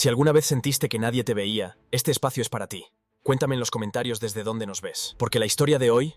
Si alguna vez sentiste que nadie te veía, este espacio es para ti. Cuéntame en los comentarios desde dónde nos ves, porque la historia de hoy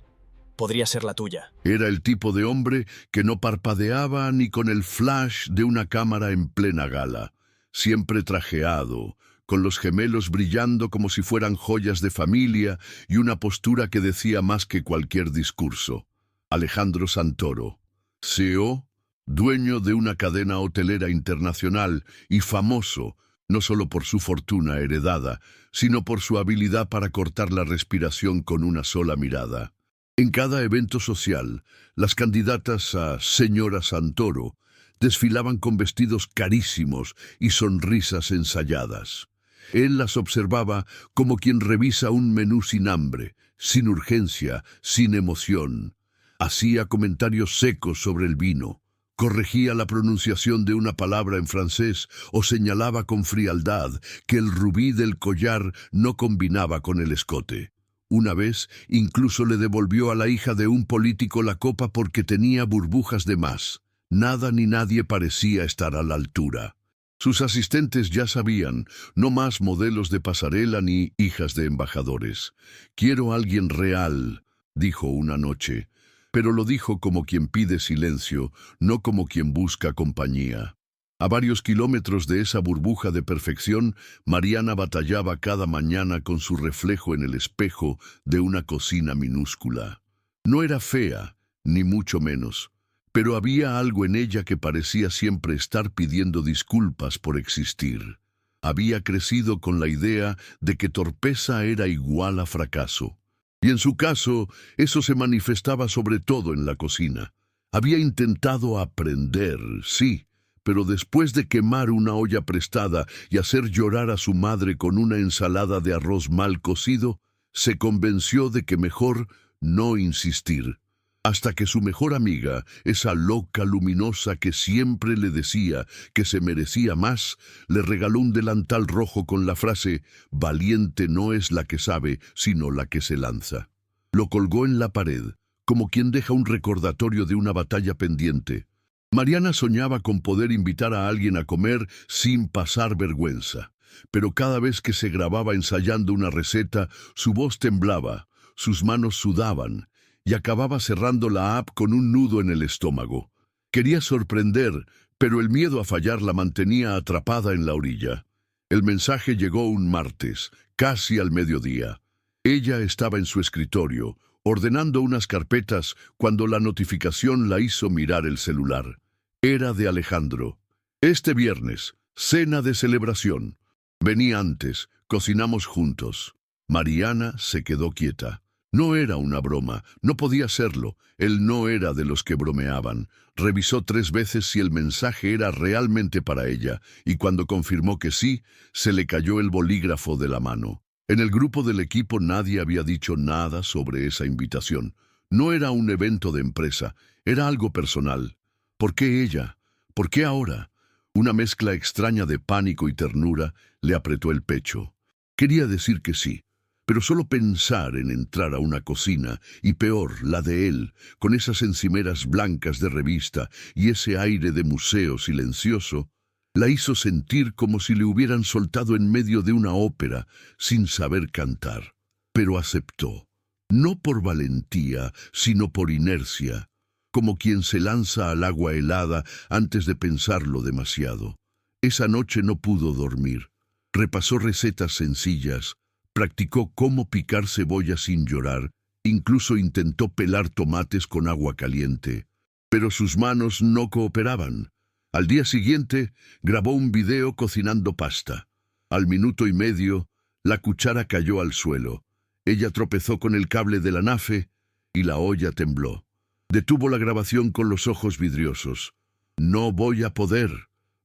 podría ser la tuya. Era el tipo de hombre que no parpadeaba ni con el flash de una cámara en plena gala. Siempre trajeado, con los gemelos brillando como si fueran joyas de familia y una postura que decía más que cualquier discurso. Alejandro Santoro, CEO, dueño de una cadena hotelera internacional y famoso, no solo por su fortuna heredada, sino por su habilidad para cortar la respiración con una sola mirada. En cada evento social, las candidatas a Señora Santoro desfilaban con vestidos carísimos y sonrisas ensayadas. Él las observaba como quien revisa un menú sin hambre, sin urgencia, sin emoción. Hacía comentarios secos sobre el vino, corregía la pronunciación de una palabra en francés o señalaba con frialdad que el rubí del collar no combinaba con el escote. Una vez incluso le devolvió a la hija de un político la copa porque tenía burbujas de más. Nada ni nadie parecía estar a la altura. Sus asistentes ya sabían, no más modelos de pasarela ni hijas de embajadores. «Quiero a alguien real», dijo una noche, pero lo dijo como quien pide silencio, no como quien busca compañía. A varios kilómetros de esa burbuja de perfección, Mariana batallaba cada mañana con su reflejo en el espejo de una cocina minúscula. No era fea, ni mucho menos, pero había algo en ella que parecía siempre estar pidiendo disculpas por existir. Había crecido con la idea de que torpeza era igual a fracaso. Y en su caso, eso se manifestaba sobre todo en la cocina. Había intentado aprender, sí, pero después de quemar una olla prestada y hacer llorar a su madre con una ensalada de arroz mal cocido, se convenció de que mejor no insistir. Hasta que su mejor amiga, esa loca luminosa que siempre le decía que se merecía más, le regaló un delantal rojo con la frase «Valiente no es la que sabe, sino la que se lanza». Lo colgó en la pared, como quien deja un recordatorio de una batalla pendiente. Mariana soñaba con poder invitar a alguien a comer sin pasar vergüenza, pero cada vez que se grababa ensayando una receta, su voz temblaba, sus manos sudaban, y acababa cerrando la app con un nudo en el estómago. Quería sorprender, pero el miedo a fallar la mantenía atrapada en la orilla. El mensaje llegó un martes, casi al mediodía. Ella estaba en su escritorio, ordenando unas carpetas, cuando la notificación la hizo mirar el celular. Era de Alejandro. «Este viernes, cena de celebración. Vení antes, cocinamos juntos». Mariana se quedó quieta. No era una broma, no podía serlo. Él no era de los que bromeaban. Revisó 3 veces si el mensaje era realmente para ella, y cuando confirmó que sí, se le cayó el bolígrafo de la mano. En el grupo del equipo nadie había dicho nada sobre esa invitación. No era un evento de empresa, era algo personal. ¿Por qué ella? ¿Por qué ahora? Una mezcla extraña de pánico y ternura le apretó el pecho. Quería decir que sí. Pero solo pensar en entrar a una cocina, y peor, la de él, con esas encimeras blancas de revista y ese aire de museo silencioso, la hizo sentir como si le hubieran soltado en medio de una ópera, sin saber cantar. Pero aceptó, no por valentía, sino por inercia, como quien se lanza al agua helada antes de pensarlo demasiado. Esa noche no pudo dormir. Repasó recetas sencillas, practicó cómo picar cebolla sin llorar, incluso intentó pelar tomates con agua caliente. Pero sus manos no cooperaban. Al día siguiente, grabó un video cocinando pasta. Al minuto y medio, la cuchara cayó al suelo. Ella tropezó con el cable de la nafe y la olla tembló. Detuvo la grabación con los ojos vidriosos. «No voy a poder»,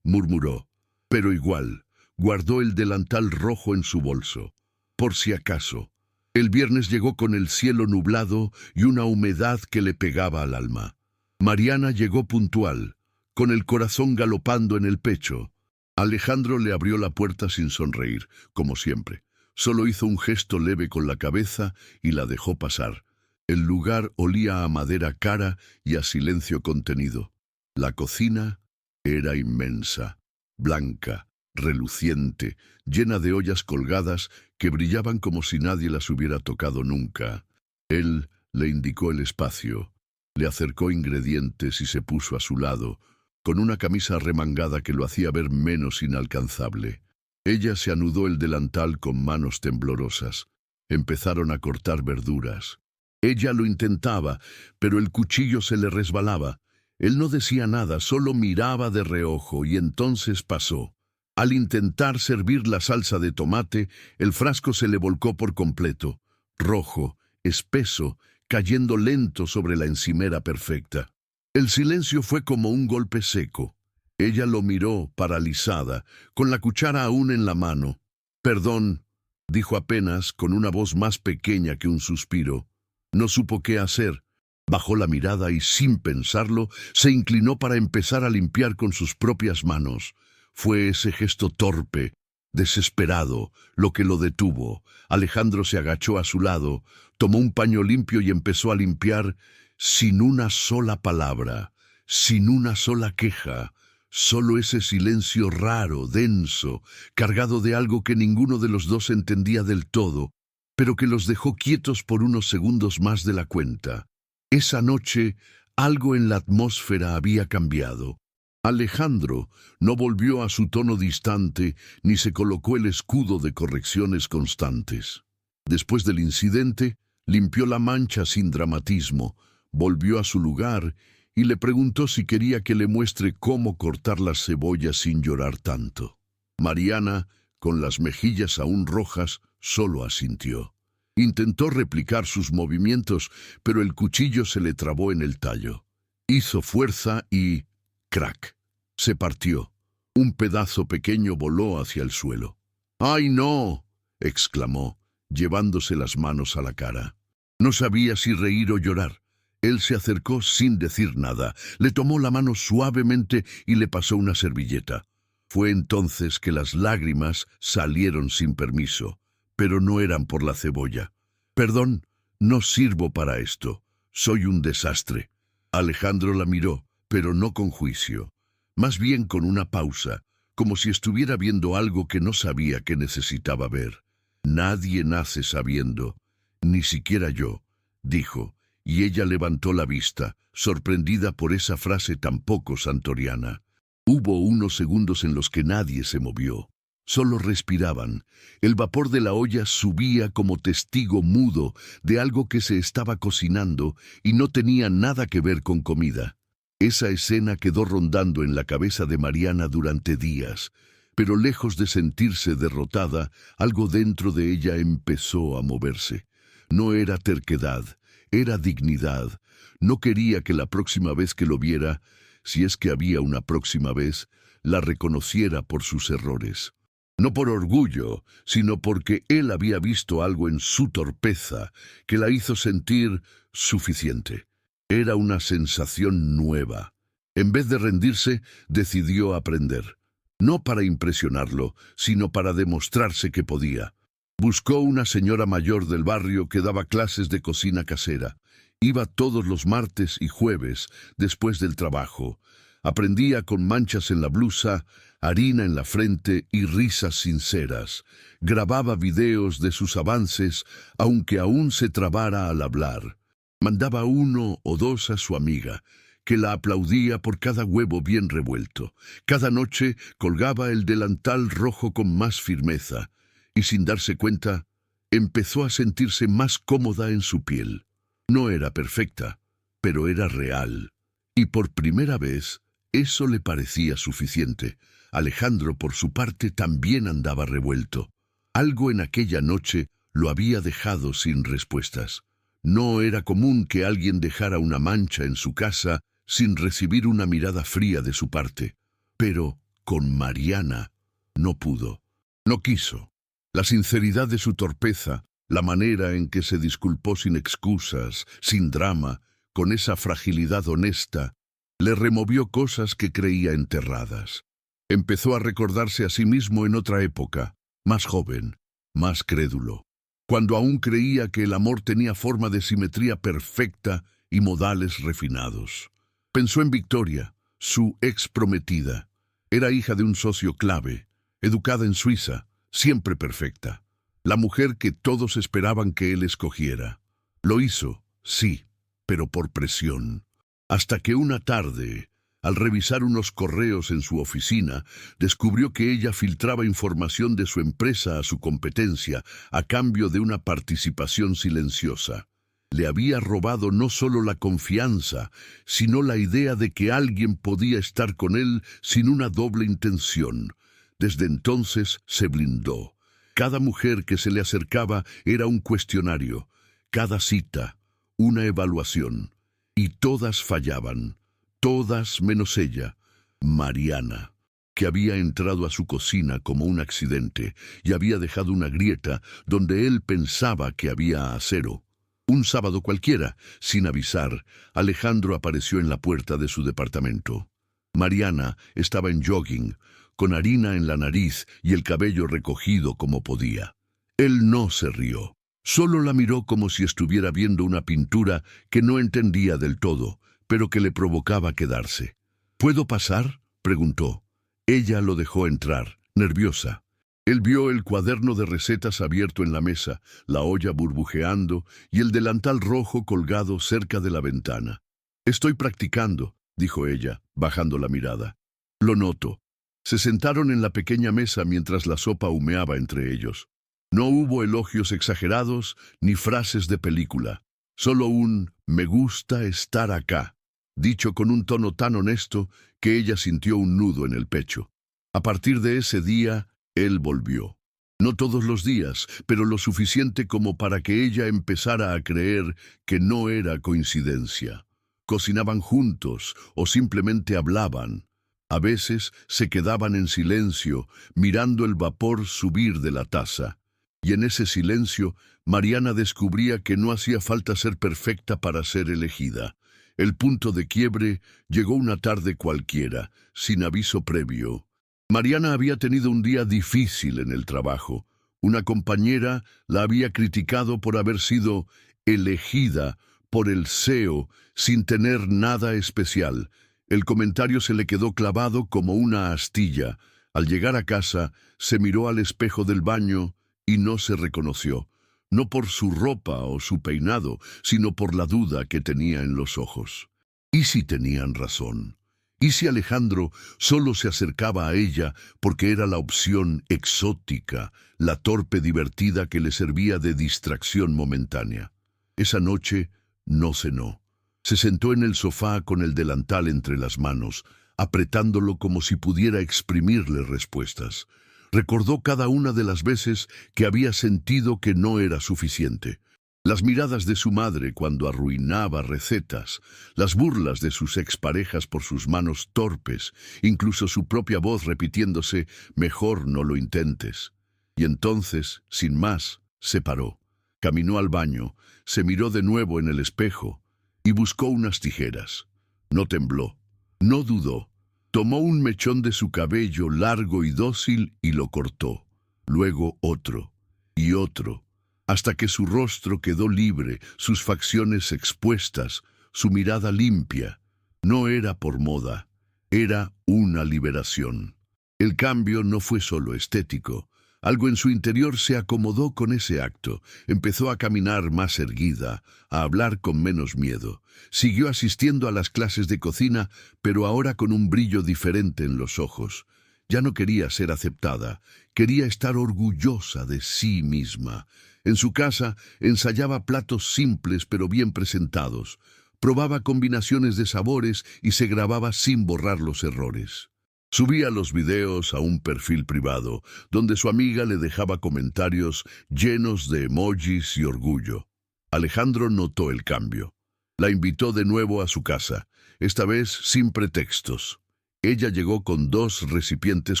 murmuró. Pero igual, guardó el delantal rojo en su bolso. Por si acaso. El viernes llegó con el cielo nublado y una humedad que le pegaba al alma. Mariana llegó puntual, con el corazón galopando en el pecho. Alejandro le abrió la puerta sin sonreír, como siempre. Solo hizo un gesto leve con la cabeza y la dejó pasar. El lugar olía a madera cara y a silencio contenido. La cocina era inmensa, blanca, reluciente, llena de ollas colgadas que brillaban como si nadie las hubiera tocado nunca. Él le indicó el espacio, le acercó ingredientes y se puso a su lado, con una camisa remangada que lo hacía ver menos inalcanzable. Ella se anudó el delantal con manos temblorosas. Empezaron a cortar verduras. Ella lo intentaba, pero el cuchillo se le resbalaba. Él no decía nada, solo miraba de reojo, y entonces pasó. Al intentar servir la salsa de tomate, el frasco se le volcó por completo, rojo, espeso, cayendo lento sobre la encimera perfecta. El silencio fue como un golpe seco. Ella lo miró, paralizada, con la cuchara aún en la mano. «Perdón», dijo apenas, con una voz más pequeña que un suspiro. No supo qué hacer. Bajó la mirada y, sin pensarlo, se inclinó para empezar a limpiar con sus propias manos. Fue ese gesto torpe, desesperado, lo que lo detuvo. Alejandro se agachó a su lado, tomó un paño limpio y empezó a limpiar sin una sola palabra, sin una sola queja. Solo ese silencio raro, denso, cargado de algo que ninguno de los dos entendía del todo, pero que los dejó quietos por unos segundos más de la cuenta. Esa noche, algo en la atmósfera había cambiado. Alejandro no volvió a su tono distante ni se colocó el escudo de correcciones constantes. Después del incidente, limpió la mancha sin dramatismo, volvió a su lugar y le preguntó si quería que le muestre cómo cortar las cebollas sin llorar tanto. Mariana, con las mejillas aún rojas, solo asintió. Intentó replicar sus movimientos, pero el cuchillo se le trabó en el tallo. Hizo fuerza y ¡crack! Se partió. Un pedazo pequeño voló hacia el suelo. ¡Ay, no!, exclamó, llevándose las manos a la cara. No sabía si reír o llorar. Él se acercó sin decir nada, le tomó la mano suavemente y le pasó una servilleta. Fue entonces que las lágrimas salieron sin permiso, pero no eran por la cebolla. «Perdón, no sirvo para esto. Soy un desastre». Alejandro la miró, pero no con juicio, más bien con una pausa, como si estuviera viendo algo que no sabía que necesitaba ver. «Nadie nace sabiendo, ni siquiera yo», dijo, y ella levantó la vista, sorprendida por esa frase tan poco santoriana. Hubo unos segundos en los que nadie se movió. Solo respiraban. El vapor de la olla subía como testigo mudo de algo que se estaba cocinando y no tenía nada que ver con comida. Esa escena quedó rondando en la cabeza de Mariana durante días, pero lejos de sentirse derrotada, algo dentro de ella empezó a moverse. No era terquedad, era dignidad. No quería que la próxima vez que lo viera, si es que había una próxima vez, la reconociera por sus errores. No por orgullo, sino porque él había visto algo en su torpeza que la hizo sentir suficiente. Era una sensación nueva. En vez de rendirse, decidió aprender. No para impresionarlo, sino para demostrarse que podía. Buscó una señora mayor del barrio que daba clases de cocina casera. Iba todos los martes y jueves, después del trabajo. Aprendía con manchas en la blusa, harina en la frente y risas sinceras. Grababa videos de sus avances, aunque aún se trabara al hablar. Mandaba 1 o 2 a su amiga, que la aplaudía por cada huevo bien revuelto. Cada noche colgaba el delantal rojo con más firmeza, y sin darse cuenta, empezó a sentirse más cómoda en su piel. No era perfecta, pero era real. Y por primera vez, eso le parecía suficiente. Alejandro, por su parte, también andaba revuelto. Algo en aquella noche lo había dejado sin respuestas. No era común que alguien dejara una mancha en su casa sin recibir una mirada fría de su parte. Pero con Mariana no pudo. No quiso. La sinceridad de su torpeza, la manera en que se disculpó sin excusas, sin drama, con esa fragilidad honesta, le removió cosas que creía enterradas. Empezó a recordarse a sí mismo en otra época, más joven, más crédulo, cuando aún creía que el amor tenía forma de simetría perfecta y modales refinados. Pensó en Victoria, su ex prometida. Era hija de un socio clave. educada en Suiza, siempre perfecta. La mujer que todos esperaban que él escogiera. Lo hizo, sí, pero por presión. Hasta que una tarde, al revisar unos correos en su oficina, descubrió que ella filtraba información de su empresa a su competencia a cambio de una participación silenciosa. Le había robado no solo la confianza, sino la idea de que alguien podía estar con él sin una doble intención. Desde entonces se blindó. Cada mujer que se le acercaba era un cuestionario, cada cita, una evaluación. Y todas fallaban, todas menos ella, Mariana, que había entrado a su cocina como un accidente y había dejado una grieta donde él pensaba que había acero. Un sábado cualquiera, sin avisar, Alejandro apareció en la puerta de su departamento. Mariana estaba en jogging, con harina en la nariz y el cabello recogido como podía. Él no se rió. Solo la miró como si estuviera viendo una pintura que no entendía del todo, pero que le provocaba quedarse. ¿Puedo pasar?, preguntó. Ella lo dejó entrar, nerviosa. Él vio el cuaderno de recetas abierto en la mesa, la olla burbujeando y el delantal rojo colgado cerca de la ventana. «Estoy practicando», dijo ella, bajando la mirada. «Lo noto». Se sentaron en la pequeña mesa mientras la sopa humeaba entre ellos. No hubo elogios exagerados ni frases de película. Solo un «me gusta estar acá», dicho con un tono tan honesto que ella sintió un nudo en el pecho. A partir de ese día, él volvió. No todos los días, pero lo suficiente como para que ella empezara a creer que no era coincidencia. Cocinaban juntos o simplemente hablaban. A veces se quedaban en silencio, mirando el vapor subir de la taza. Y en ese silencio, Mariana descubría que no hacía falta ser perfecta para ser elegida. El punto de quiebre llegó una tarde cualquiera, sin aviso previo. Mariana había tenido un día difícil en el trabajo. Una compañera la había criticado por haber sido elegida por el CEO sin tener nada especial. El comentario se le quedó clavado como una astilla. Al llegar a casa, se miró al espejo del baño y no se reconoció, no por su ropa o su peinado, sino por la duda que tenía en los ojos. ¿Y si tenían razón? ¿Y si Alejandro solo se acercaba a ella porque era la opción exótica, la torpe divertida que le servía de distracción momentánea? Esa noche no cenó. Se sentó en el sofá con el delantal entre las manos, apretándolo como si pudiera exprimirle respuestas. Recordó cada una de las veces que había sentido que no era suficiente. Las miradas de su madre cuando arruinaba recetas, las burlas de sus exparejas por sus manos torpes, incluso su propia voz repitiéndose, «mejor no lo intentes». Y entonces, sin más, se paró. Caminó al baño, se miró de nuevo en el espejo y buscó unas tijeras. No tembló, no dudó. Tomó un mechón de su cabello largo y dócil y lo cortó. Luego otro y otro, hasta que su rostro quedó libre, sus facciones expuestas, su mirada limpia. No era por moda, era una liberación. El cambio no fue solo estético. Algo en su interior se acomodó con ese acto. Empezó a caminar más erguida, a hablar con menos miedo. Siguió asistiendo a las clases de cocina, pero ahora con un brillo diferente en los ojos. Ya no quería ser aceptada, quería estar orgullosa de sí misma. En su casa ensayaba platos simples pero bien presentados. Probaba combinaciones de sabores y se grababa sin borrar los errores. Subía los videos a un perfil privado, donde su amiga le dejaba comentarios llenos de emojis y orgullo. Alejandro notó el cambio. La invitó de nuevo a su casa, esta vez sin pretextos. Ella llegó con 2 recipientes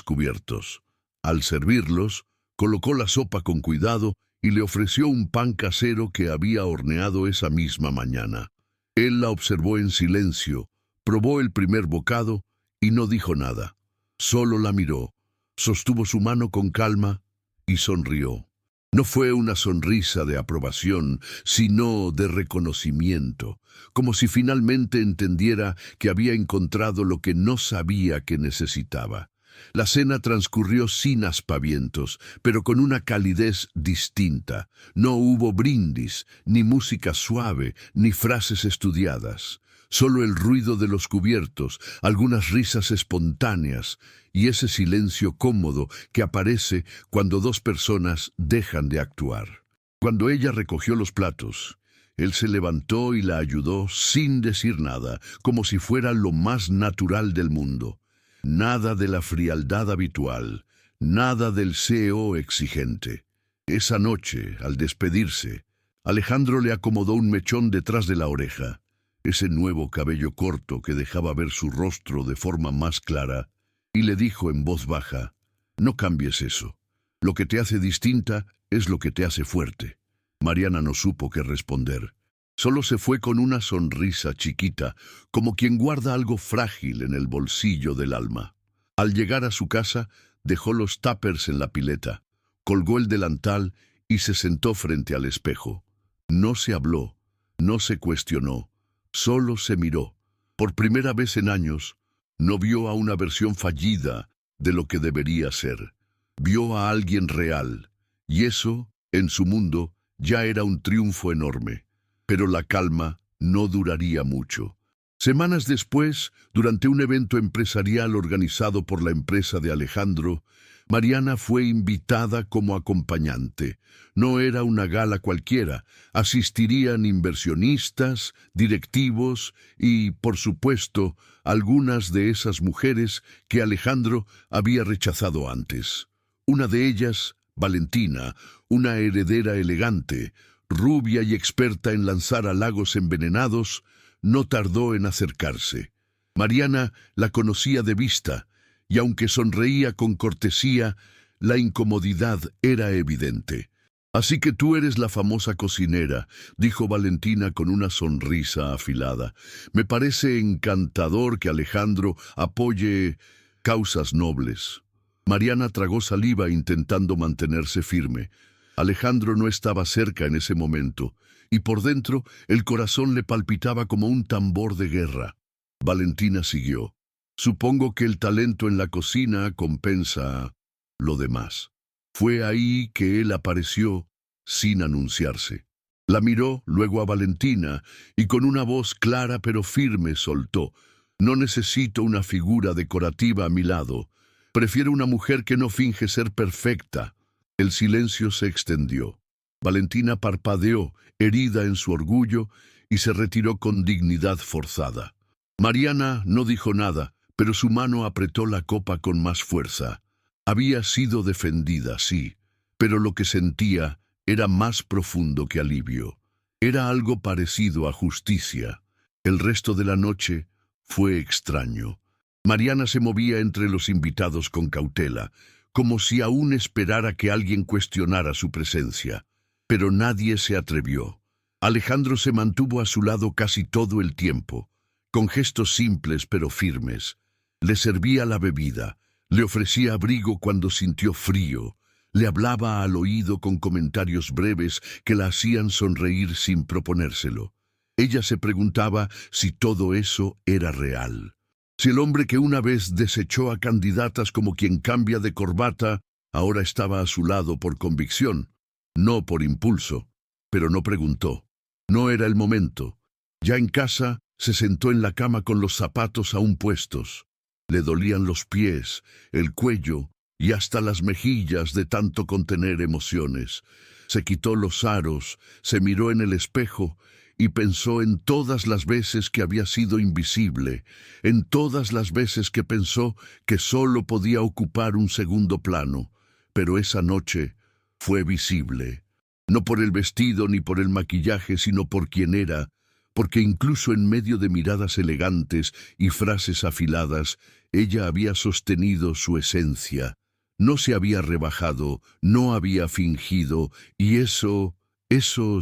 cubiertos. Al servirlos, colocó la sopa con cuidado y le ofreció un pan casero que había horneado esa misma mañana. Él la observó en silencio, probó el primer bocado y no dijo nada. Solo la miró, sostuvo su mano con calma y sonrió. No fue una sonrisa de aprobación, sino de reconocimiento, como si finalmente entendiera que había encontrado lo que no sabía que necesitaba. La cena transcurrió sin aspavientos, pero con una calidez distinta. No hubo brindis, ni música suave, ni frases estudiadas. Solo el ruido de los cubiertos, algunas risas espontáneas y ese silencio cómodo que aparece cuando dos personas dejan de actuar. Cuando ella recogió los platos, él se levantó y la ayudó sin decir nada, como si fuera lo más natural del mundo. Nada de la frialdad habitual, nada del CEO exigente. Esa noche, al despedirse, Alejandro le acomodó un mechón detrás de la oreja. Ese nuevo cabello corto que dejaba ver su rostro de forma más clara, y le dijo en voz baja: «No cambies eso. Lo que te hace distinta es lo que te hace fuerte». Mariana no supo qué responder. Solo se fue con una sonrisa chiquita, como quien guarda algo frágil en el bolsillo del alma. Al llegar a su casa, dejó los tuppers en la pileta, colgó el delantal y se sentó frente al espejo. No se habló, no se cuestionó. Solo se miró. Por primera vez en años, no vio a una versión fallida de lo que debería ser. Vio a alguien real, y eso, en su mundo, ya era un triunfo enorme. Pero la calma no duraría mucho. Semanas después, durante un evento empresarial organizado por la empresa de Alejandro, Mariana fue invitada como acompañante. No era una gala cualquiera. Asistirían inversionistas, directivos y, por supuesto, algunas de esas mujeres que Alejandro había rechazado antes. Una de ellas, Valentina, una heredera elegante, rubia y experta en lanzar halagos envenenados, no tardó en acercarse. Mariana la conocía de vista, y aunque sonreía con cortesía, la incomodidad era evidente. «Así que tú eres la famosa cocinera», dijo Valentina con una sonrisa afilada. «Me parece encantador que Alejandro apoye causas nobles». Mariana tragó saliva intentando mantenerse firme. Alejandro no estaba cerca en ese momento, y por dentro el corazón le palpitaba como un tambor de guerra. Valentina siguió. «Supongo que el talento en la cocina compensa lo demás». Fue ahí que él apareció, sin anunciarse. La miró luego a Valentina, y con una voz clara pero firme soltó: «No necesito una figura decorativa a mi lado. Prefiero una mujer que no finge ser perfecta». El silencio se extendió. Valentina parpadeó, herida en su orgullo, y se retiró con dignidad forzada. Mariana no dijo nada, pero su mano apretó la copa con más fuerza. Había sido defendida, sí, pero lo que sentía era más profundo que alivio. Era algo parecido a justicia. El resto de la noche fue extraño. Mariana se movía entre los invitados con cautela, como si aún esperara que alguien cuestionara su presencia. Pero nadie se atrevió. Alejandro se mantuvo a su lado casi todo el tiempo, con gestos simples pero firmes. Le servía la bebida, le ofrecía abrigo cuando sintió frío, le hablaba al oído con comentarios breves que la hacían sonreír sin proponérselo. Ella se preguntaba si todo eso era real. Si el hombre que una vez desechó a candidatas como quien cambia de corbata, ahora estaba a su lado por convicción, no por impulso. Pero no preguntó. No era el momento. Ya en casa, se sentó en la cama con los zapatos aún puestos. Le dolían los pies, el cuello y hasta las mejillas de tanto contener emociones. Se quitó los aros, se miró en el espejo y pensó en todas las veces que había sido invisible, en todas las veces que pensó que solo podía ocupar un segundo plano. Pero esa noche fue visible, no por el vestido ni por el maquillaje, sino por quien era, porque incluso en medio de miradas elegantes y frases afiladas, ella había sostenido su esencia. No se había rebajado, no había fingido, y eso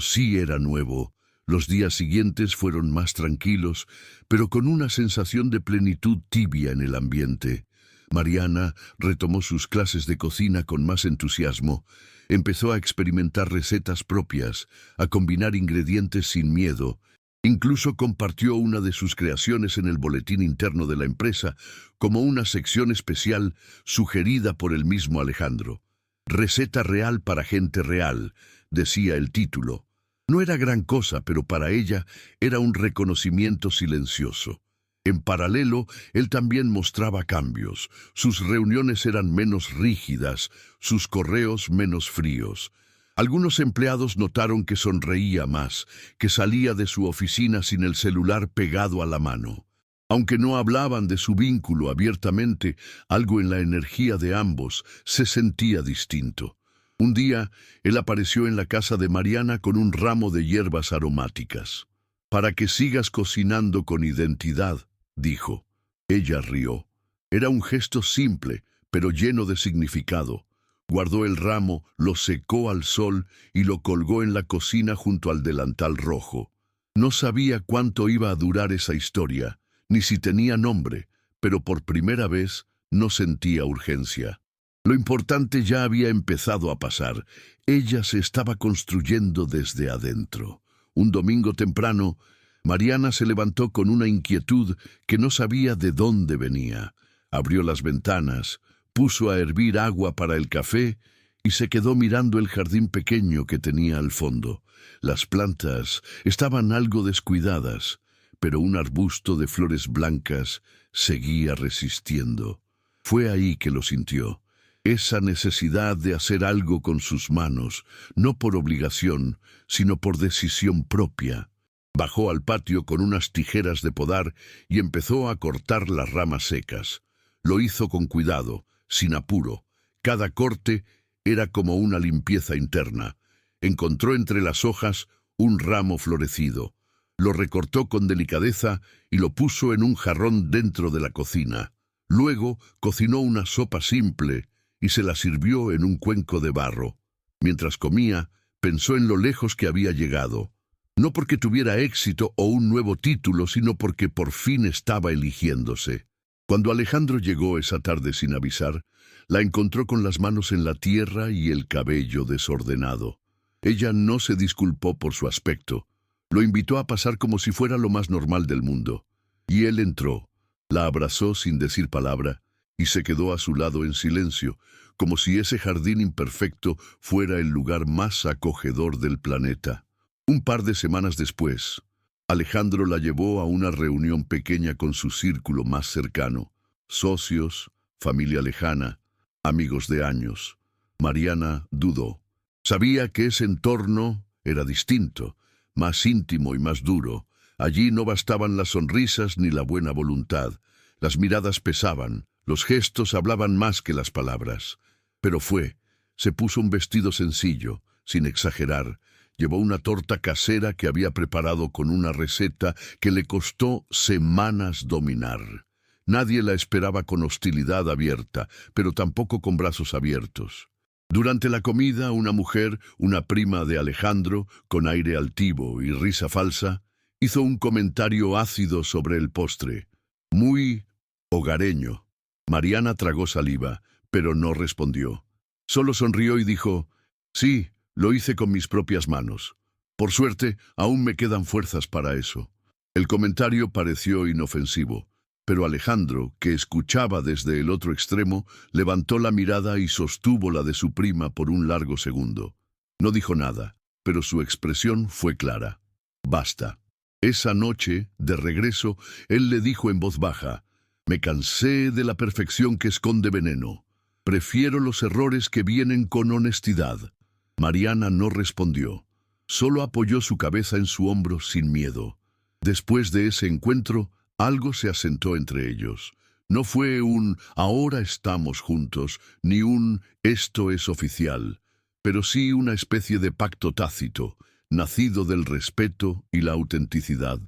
sí era nuevo. Los días siguientes fueron más tranquilos, pero con una sensación de plenitud tibia en el ambiente. Mariana retomó sus clases de cocina con más entusiasmo. Empezó a experimentar recetas propias, a combinar ingredientes sin miedo, Incluso compartió una de sus creaciones en el boletín interno de la empresa como una sección especial sugerida por el mismo Alejandro. Receta real para gente real, decía el título. No era gran cosa, pero para ella era un reconocimiento silencioso. En paralelo, él también mostraba cambios. Sus reuniones eran menos rígidas, sus correos menos fríos. Algunos empleados notaron que sonreía más, que salía de su oficina sin el celular pegado a la mano. Aunque no hablaban de su vínculo abiertamente, algo en la energía de ambos se sentía distinto. Un día, él apareció en la casa de Mariana con un ramo de hierbas aromáticas. «Para que sigas cocinando con identidad», dijo. Ella rió. Era un gesto simple, pero lleno de significado. Guardó el ramo, lo secó al sol y lo colgó en la cocina junto al delantal rojo. No sabía cuánto iba a durar esa historia, ni si tenía nombre, pero por primera vez no sentía urgencia. Lo importante ya había empezado a pasar. Ella se estaba construyendo desde adentro. Un domingo temprano, Mariana se levantó con una inquietud que no sabía de dónde venía. Abrió las ventanas, puso a hervir agua para el café y se quedó mirando el jardín pequeño que tenía al fondo. Las plantas estaban algo descuidadas, pero un arbusto de flores blancas seguía resistiendo. Fue ahí que lo sintió. Esa necesidad de hacer algo con sus manos, no por obligación, sino por decisión propia. Bajó al patio con unas tijeras de podar y empezó a cortar las ramas secas. Lo hizo con cuidado, sin apuro. Cada corte era como una limpieza interna. Encontró entre las hojas un ramo florecido. Lo recortó con delicadeza y lo puso en un jarrón dentro de la cocina. Luego cocinó una sopa simple y se la sirvió en un cuenco de barro. Mientras comía, pensó en lo lejos que había llegado. No porque tuviera éxito o un nuevo título, sino porque por fin estaba eligiéndose. Cuando Alejandro llegó esa tarde sin avisar, la encontró con las manos en la tierra y el cabello desordenado. Ella no se disculpó por su aspecto. Lo invitó a pasar como si fuera lo más normal del mundo. Y él entró, la abrazó sin decir palabra y se quedó a su lado en silencio, como si ese jardín imperfecto fuera el lugar más acogedor del planeta. Un par de semanas después, Alejandro la llevó a una reunión pequeña con su círculo más cercano. Socios, familia lejana, amigos de años. Mariana dudó. Sabía que ese entorno era distinto, más íntimo y más duro. Allí no bastaban las sonrisas ni la buena voluntad. Las miradas pesaban, los gestos hablaban más que las palabras. Pero se puso un vestido sencillo, sin exagerar. Llevó una torta casera que había preparado con una receta que le costó semanas dominar. Nadie la esperaba con hostilidad abierta, pero tampoco con brazos abiertos. Durante la comida, una mujer, una prima de Alejandro, con aire altivo y risa falsa, hizo un comentario ácido sobre el postre, muy hogareño. Mariana tragó saliva, pero no respondió. Solo sonrió y dijo, «Sí, lo hice con mis propias manos. Por suerte, aún me quedan fuerzas para eso». El comentario pareció inofensivo, pero Alejandro, que escuchaba desde el otro extremo, levantó la mirada y sostuvo la de su prima por un largo segundo. No dijo nada, pero su expresión fue clara. «Basta». Esa noche, de regreso, él le dijo en voz baja, «Me cansé de la perfección que esconde veneno. Prefiero los errores que vienen con honestidad». Mariana no respondió. Solo apoyó su cabeza en su hombro sin miedo. Después de ese encuentro, algo se asentó entre ellos. No fue un «ahora estamos juntos», ni un «esto es oficial», pero sí una especie de pacto tácito, nacido del respeto y la autenticidad.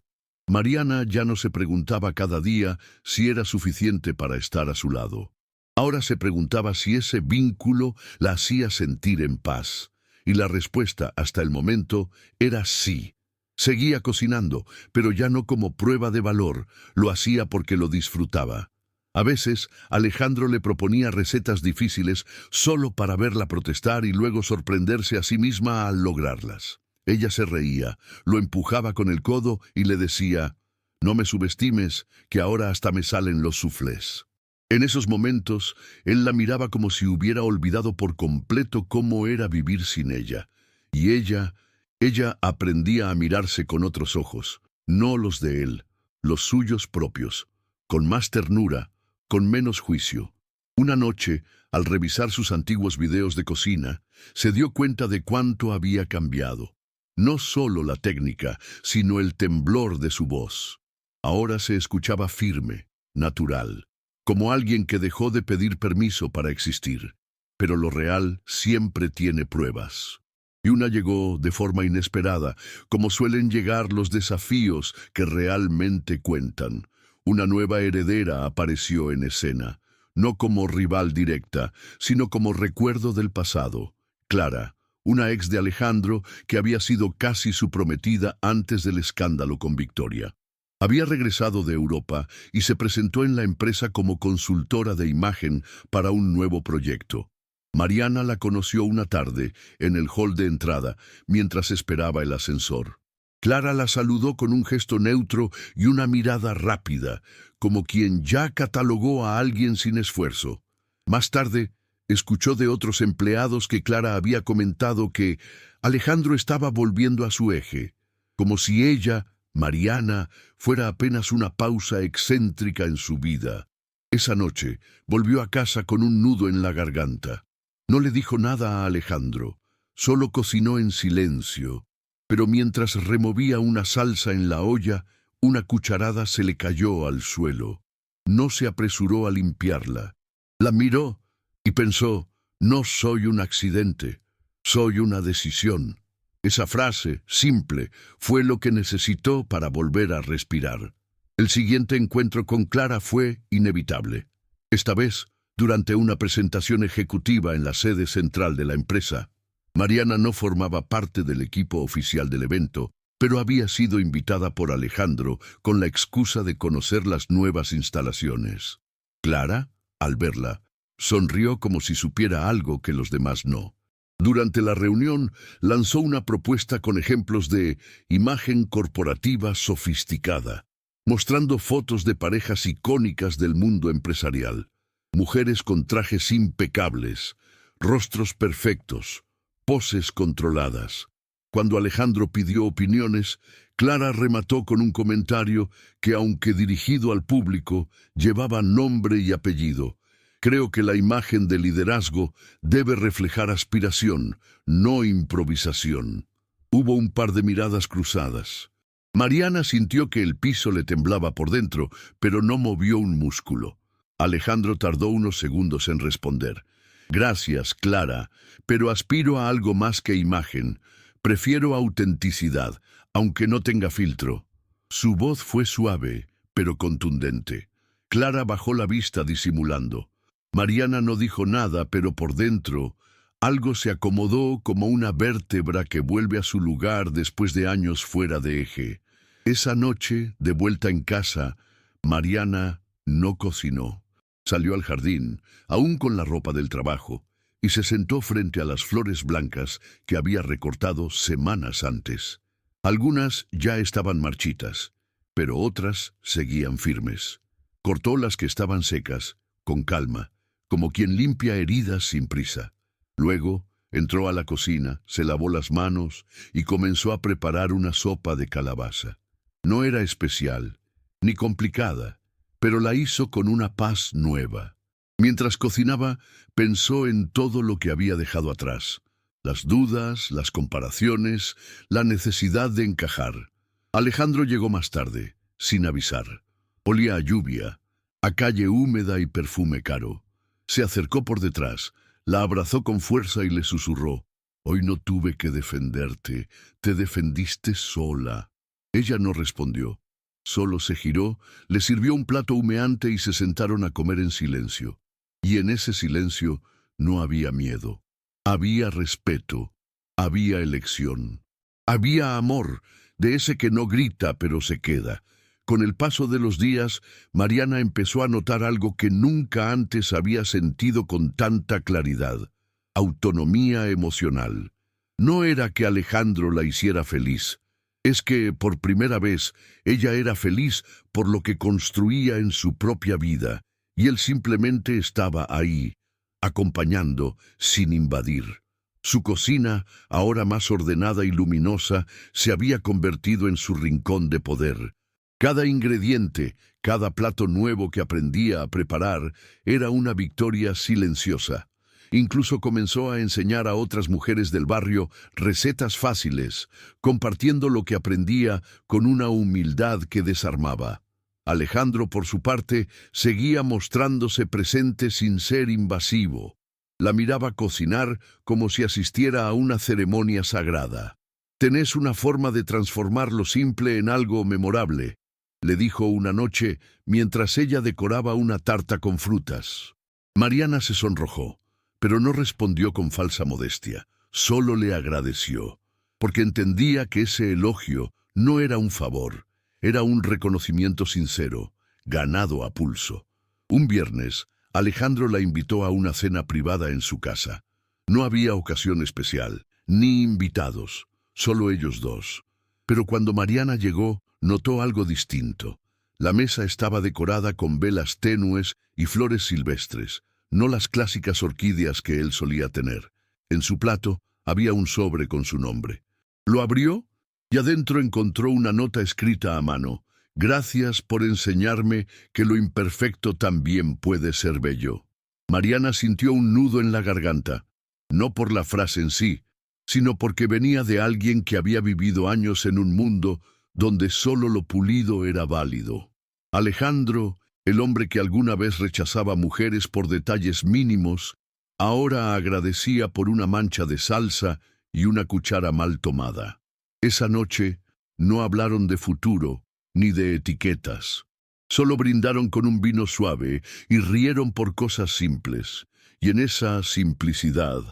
Mariana ya no se preguntaba cada día si era suficiente para estar a su lado. Ahora se preguntaba si ese vínculo la hacía sentir en paz. Y la respuesta, hasta el momento, era sí. Seguía cocinando, pero ya no como prueba de valor, lo hacía porque lo disfrutaba. A veces, Alejandro le proponía recetas difíciles solo para verla protestar y luego sorprenderse a sí misma al lograrlas. Ella se reía, lo empujaba con el codo y le decía: «No me subestimes, que ahora hasta me salen los suflés». En esos momentos, él la miraba como si hubiera olvidado por completo cómo era vivir sin ella. Y ella aprendía a mirarse con otros ojos, no los de él, los suyos propios, con más ternura, con menos juicio. Una noche, al revisar sus antiguos videos de cocina, se dio cuenta de cuánto había cambiado. No solo la técnica, sino el temblor de su voz. Ahora se escuchaba firme, natural, como alguien que dejó de pedir permiso para existir. Pero lo real siempre tiene pruebas. Y una llegó de forma inesperada, como suelen llegar los desafíos que realmente cuentan. Una nueva heredera apareció en escena, no como rival directa, sino como recuerdo del pasado. Clara, una ex de Alejandro que había sido casi su prometida antes del escándalo con Victoria. Había regresado de Europa y se presentó en la empresa como consultora de imagen para un nuevo proyecto. Mariana la conoció una tarde en el hall de entrada, mientras esperaba el ascensor. Clara la saludó con un gesto neutro y una mirada rápida, como quien ya catalogó a alguien sin esfuerzo. Más tarde, escuchó de otros empleados que Clara había comentado que Alejandro estaba volviendo a su eje, como si ella, Mariana, fuera apenas una pausa excéntrica en su vida. Esa noche volvió a casa con un nudo en la garganta. No le dijo nada a Alejandro, solo cocinó en silencio, pero mientras removía una salsa en la olla, una cucharada se le cayó al suelo. No se apresuró a limpiarla. La miró y pensó: no soy un accidente, soy una decisión. Esa frase, simple, fue lo que necesitó para volver a respirar. El siguiente encuentro con Clara fue inevitable. Esta vez, durante una presentación ejecutiva en la sede central de la empresa. Mariana no formaba parte del equipo oficial del evento, pero había sido invitada por Alejandro con la excusa de conocer las nuevas instalaciones. Clara, al verla, sonrió como si supiera algo que los demás no. Durante la reunión, lanzó una propuesta con ejemplos de imagen corporativa sofisticada, mostrando fotos de parejas icónicas del mundo empresarial. Mujeres con trajes impecables, rostros perfectos, poses controladas. Cuando Alejandro pidió opiniones, Clara remató con un comentario que, aunque dirigido al público, llevaba nombre y apellido. Creo que la imagen de liderazgo debe reflejar aspiración, no improvisación. Hubo un par de miradas cruzadas. Mariana sintió que el piso le temblaba por dentro, pero no movió un músculo. Alejandro tardó unos segundos en responder. Gracias, Clara, pero aspiro a algo más que imagen. Prefiero autenticidad, aunque no tenga filtro. Su voz fue suave, pero contundente. Clara bajó la vista disimulando. Mariana no dijo nada, pero por dentro algo se acomodó como una vértebra que vuelve a su lugar después de años fuera de eje. Esa noche, de vuelta en casa, Mariana no cocinó. Salió al jardín, aún con la ropa del trabajo, y se sentó frente a las flores blancas que había recortado semanas antes. Algunas ya estaban marchitas, pero otras seguían firmes. Cortó las que estaban secas, con calma, como quien limpia heridas sin prisa. Luego entró a la cocina, se lavó las manos y comenzó a preparar una sopa de calabaza. No era especial, ni complicada, pero la hizo con una paz nueva. Mientras cocinaba, pensó en todo lo que había dejado atrás. Las dudas, las comparaciones, la necesidad de encajar. Alejandro llegó más tarde, sin avisar. Olía a lluvia, a calle húmeda y perfume caro. Se acercó por detrás, la abrazó con fuerza y le susurró: «Hoy no tuve que defenderte, te defendiste sola». Ella no respondió. Solo se giró, le sirvió un plato humeante y se sentaron a comer en silencio. Y en ese silencio no había miedo. Había respeto, había elección. Había amor, de ese que no grita pero se queda. Con el paso de los días, Mariana empezó a notar algo que nunca antes había sentido con tanta claridad: autonomía emocional. No era que Alejandro la hiciera feliz, es que, por primera vez, ella era feliz por lo que construía en su propia vida, y él simplemente estaba ahí, acompañando, sin invadir. Su cocina, ahora más ordenada y luminosa, se había convertido en su rincón de poder. Cada ingrediente, cada plato nuevo que aprendía a preparar, era una victoria silenciosa. Incluso comenzó a enseñar a otras mujeres del barrio recetas fáciles, compartiendo lo que aprendía con una humildad que desarmaba. Alejandro, por su parte, seguía mostrándose presente sin ser invasivo. La miraba cocinar como si asistiera a una ceremonia sagrada. «Tenés una forma de transformar lo simple en algo memorable», le dijo una noche mientras ella decoraba una tarta con frutas. Mariana se sonrojó, pero no respondió con falsa modestia. Solo le agradeció, porque entendía que ese elogio no era un favor, era un reconocimiento sincero, ganado a pulso. Un viernes, Alejandro la invitó a una cena privada en su casa. No había ocasión especial, ni invitados, solo ellos dos. Pero cuando Mariana llegó, notó algo distinto. La mesa estaba decorada con velas tenues y flores silvestres, no las clásicas orquídeas que él solía tener. En su plato había un sobre con su nombre. Lo abrió y adentro encontró una nota escrita a mano. «Gracias por enseñarme que lo imperfecto también puede ser bello». Mariana sintió un nudo en la garganta, no por la frase en sí, sino porque venía de alguien que había vivido años en un mundo donde solo lo pulido era válido. Alejandro, el hombre que alguna vez rechazaba mujeres por detalles mínimos, ahora agradecía por una mancha de salsa y una cuchara mal tomada. Esa noche no hablaron de futuro ni de etiquetas. Solo brindaron con un vino suave y rieron por cosas simples. Y en esa simplicidad,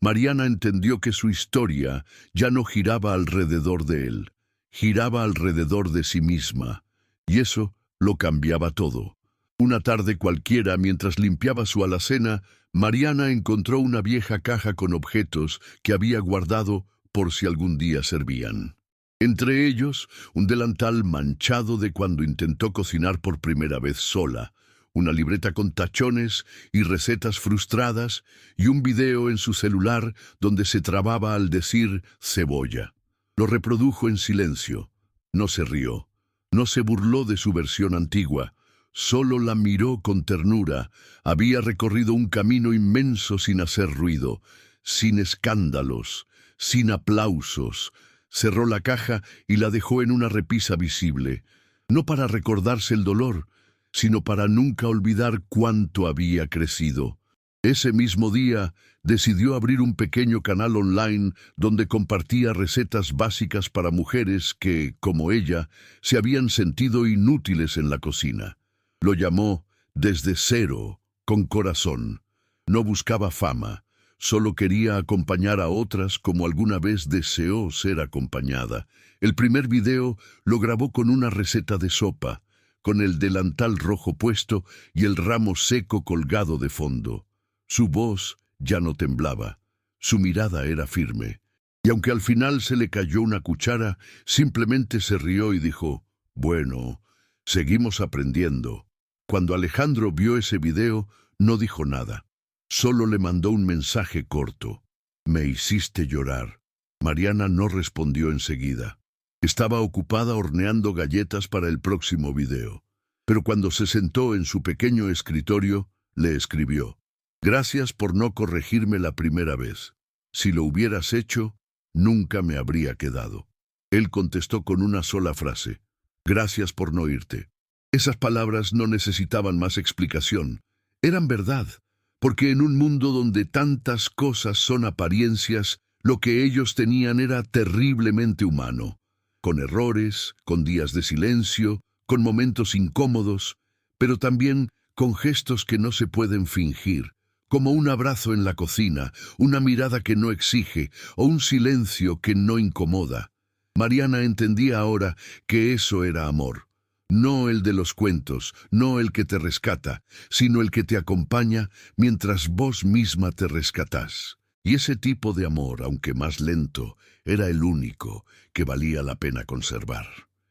Mariana entendió que su historia ya no giraba alrededor de él, giraba alrededor de sí misma, y eso lo cambiaba todo. Una tarde cualquiera, mientras limpiaba su alacena, Mariana encontró una vieja caja con objetos que había guardado por si algún día servían. Entre ellos, un delantal manchado de cuando intentó cocinar por primera vez sola, una libreta con tachones y recetas frustradas, y un video en su celular donde se trababa al decir cebolla. Lo reprodujo en silencio. No se rió. No se burló de su versión antigua. Solo la miró con ternura. Había recorrido un camino inmenso sin hacer ruido, sin escándalos, sin aplausos. Cerró la caja y la dejó en una repisa visible, no para recordarse el dolor, sino para nunca olvidar cuánto había crecido. Ese mismo día decidió abrir un pequeño canal online donde compartía recetas básicas para mujeres que, como ella, se habían sentido inútiles en la cocina. Lo llamó Desde Cero, con corazón. No buscaba fama, solo quería acompañar a otras como alguna vez deseó ser acompañada. El primer video lo grabó con una receta de sopa, con el delantal rojo puesto y el ramo seco colgado de fondo. Su voz ya no temblaba, su mirada era firme, y aunque al final se le cayó una cuchara, simplemente se rió y dijo, «Bueno, seguimos aprendiendo». Cuando Alejandro vio ese video, no dijo nada. Solo le mandó un mensaje corto. «Me hiciste llorar». Mariana no respondió enseguida. Estaba ocupada horneando galletas para el próximo video. Pero cuando se sentó en su pequeño escritorio, le escribió: «Gracias por no corregirme la primera vez. Si lo hubieras hecho, nunca me habría quedado». Él contestó con una sola frase: «Gracias por no irte». Esas palabras no necesitaban más explicación. Eran verdad, porque en un mundo donde tantas cosas son apariencias, lo que ellos tenían era terriblemente humano, con errores, con días de silencio, con momentos incómodos, pero también con gestos que no se pueden fingir, como un abrazo en la cocina, una mirada que no exige o un silencio que no incomoda. Mariana entendía ahora que eso era amor. No el de los cuentos, no el que te rescata, sino el que te acompaña mientras vos misma te rescatás. Y ese tipo de amor, aunque más lento, era el único que valía la pena conservar.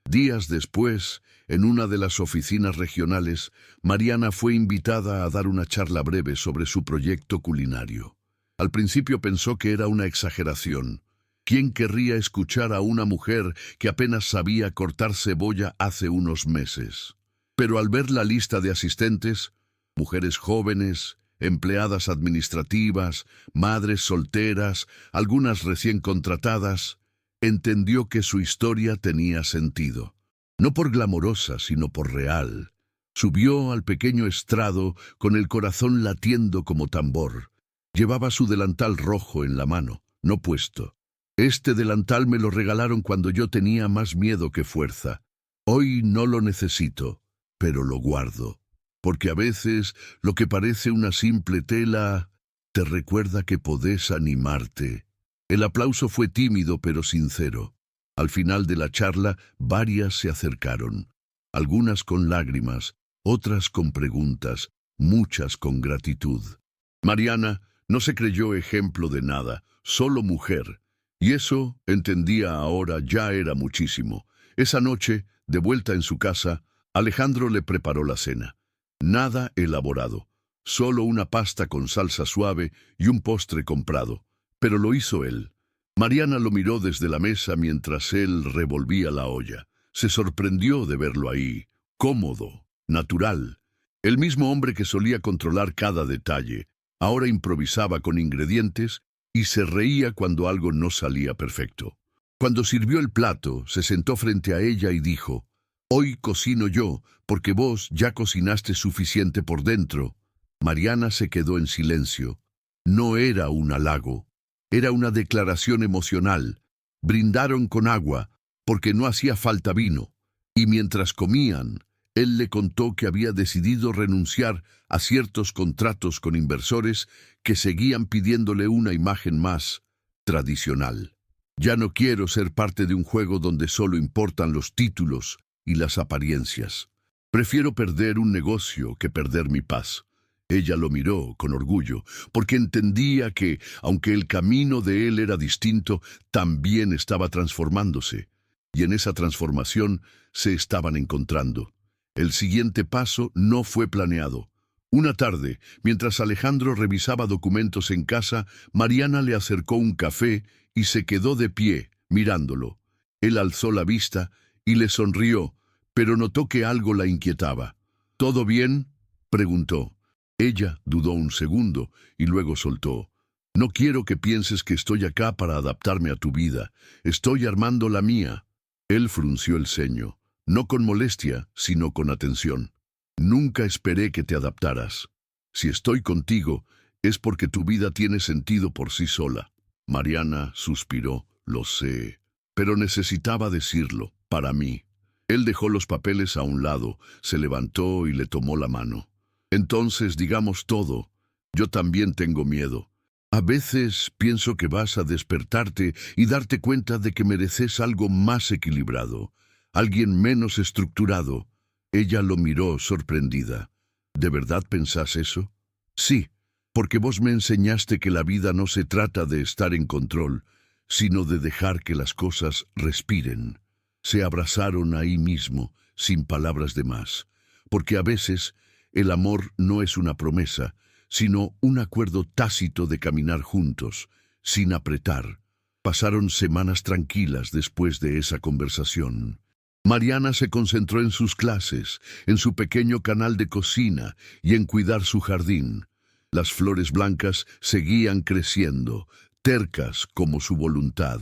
Días después, en una de las oficinas regionales, Mariana fue invitada a dar una charla breve sobre su proyecto culinario. Al principio pensó que era una exageración. ¿Quién querría escuchar a una mujer que apenas sabía cortar cebolla hace unos meses? Pero al ver la lista de asistentes, mujeres jóvenes, empleadas administrativas, madres solteras, algunas recién contratadas, entendió que su historia tenía sentido. No por glamorosa, sino por real. Subió al pequeño estrado con el corazón latiendo como tambor. Llevaba su delantal rojo en la mano, no puesto. Este delantal me lo regalaron cuando yo tenía más miedo que fuerza. Hoy no lo necesito, pero lo guardo. Porque a veces lo que parece una simple tela te recuerda que podés animarte. El aplauso fue tímido pero sincero. Al final de la charla, varias se acercaron. Algunas con lágrimas, otras con preguntas, muchas con gratitud. Mariana no se creyó ejemplo de nada, solo mujer. Y eso, entendía ahora, ya era muchísimo. Esa noche, de vuelta en su casa, Alejandro le preparó la cena. Nada elaborado, solo una pasta con salsa suave y un postre comprado. Pero lo hizo él. Mariana lo miró desde la mesa mientras él revolvía la olla. Se sorprendió de verlo ahí, cómodo, natural. El mismo hombre que solía controlar cada detalle, ahora improvisaba con ingredientes y se reía cuando algo no salía perfecto. Cuando sirvió el plato, se sentó frente a ella y dijo: «Hoy cocino yo, porque vos ya cocinaste suficiente por dentro». Mariana se quedó en silencio. No era un halago, era una declaración emocional. Brindaron con agua, porque no hacía falta vino. Y mientras comían, él le contó que había decidido renunciar a ciertos contratos con inversores que seguían pidiéndole una imagen más tradicional. «Ya no quiero ser parte de un juego donde solo importan los títulos y las apariencias. Prefiero perder un negocio que perder mi paz». Ella lo miró con orgullo, porque entendía que, aunque el camino de él era distinto, también estaba transformándose. Y en esa transformación se estaban encontrando. El siguiente paso no fue planeado. Una tarde, mientras Alejandro revisaba documentos en casa, Mariana le acercó un café y se quedó de pie, mirándolo. Él alzó la vista y le sonrió, pero notó que algo la inquietaba. «¿Todo bien?», preguntó. Ella dudó un segundo y luego soltó: «No quiero que pienses que estoy acá para adaptarme a tu vida. Estoy armando la mía». Él frunció el ceño, no con molestia, sino con atención. «Nunca esperé que te adaptaras. Si estoy contigo, es porque tu vida tiene sentido por sí sola». Mariana suspiró. «Lo sé, pero necesitaba decirlo, para mí». Él dejó los papeles a un lado, se levantó y le tomó la mano. «Entonces digamos todo. Yo también tengo miedo. A veces pienso que vas a despertarte y darte cuenta de que mereces algo más equilibrado, alguien menos estructurado». Ella lo miró sorprendida. «¿De verdad pensás eso?». «Sí, porque vos me enseñaste que la vida no se trata de estar en control, sino de dejar que las cosas respiren». Se abrazaron ahí mismo, sin palabras de más, porque a veces el amor no es una promesa, sino un acuerdo tácito de caminar juntos, sin apretar. Pasaron semanas tranquilas después de esa conversación. Mariana se concentró en sus clases, en su pequeño canal de cocina y en cuidar su jardín. Las flores blancas seguían creciendo, tercas como su voluntad.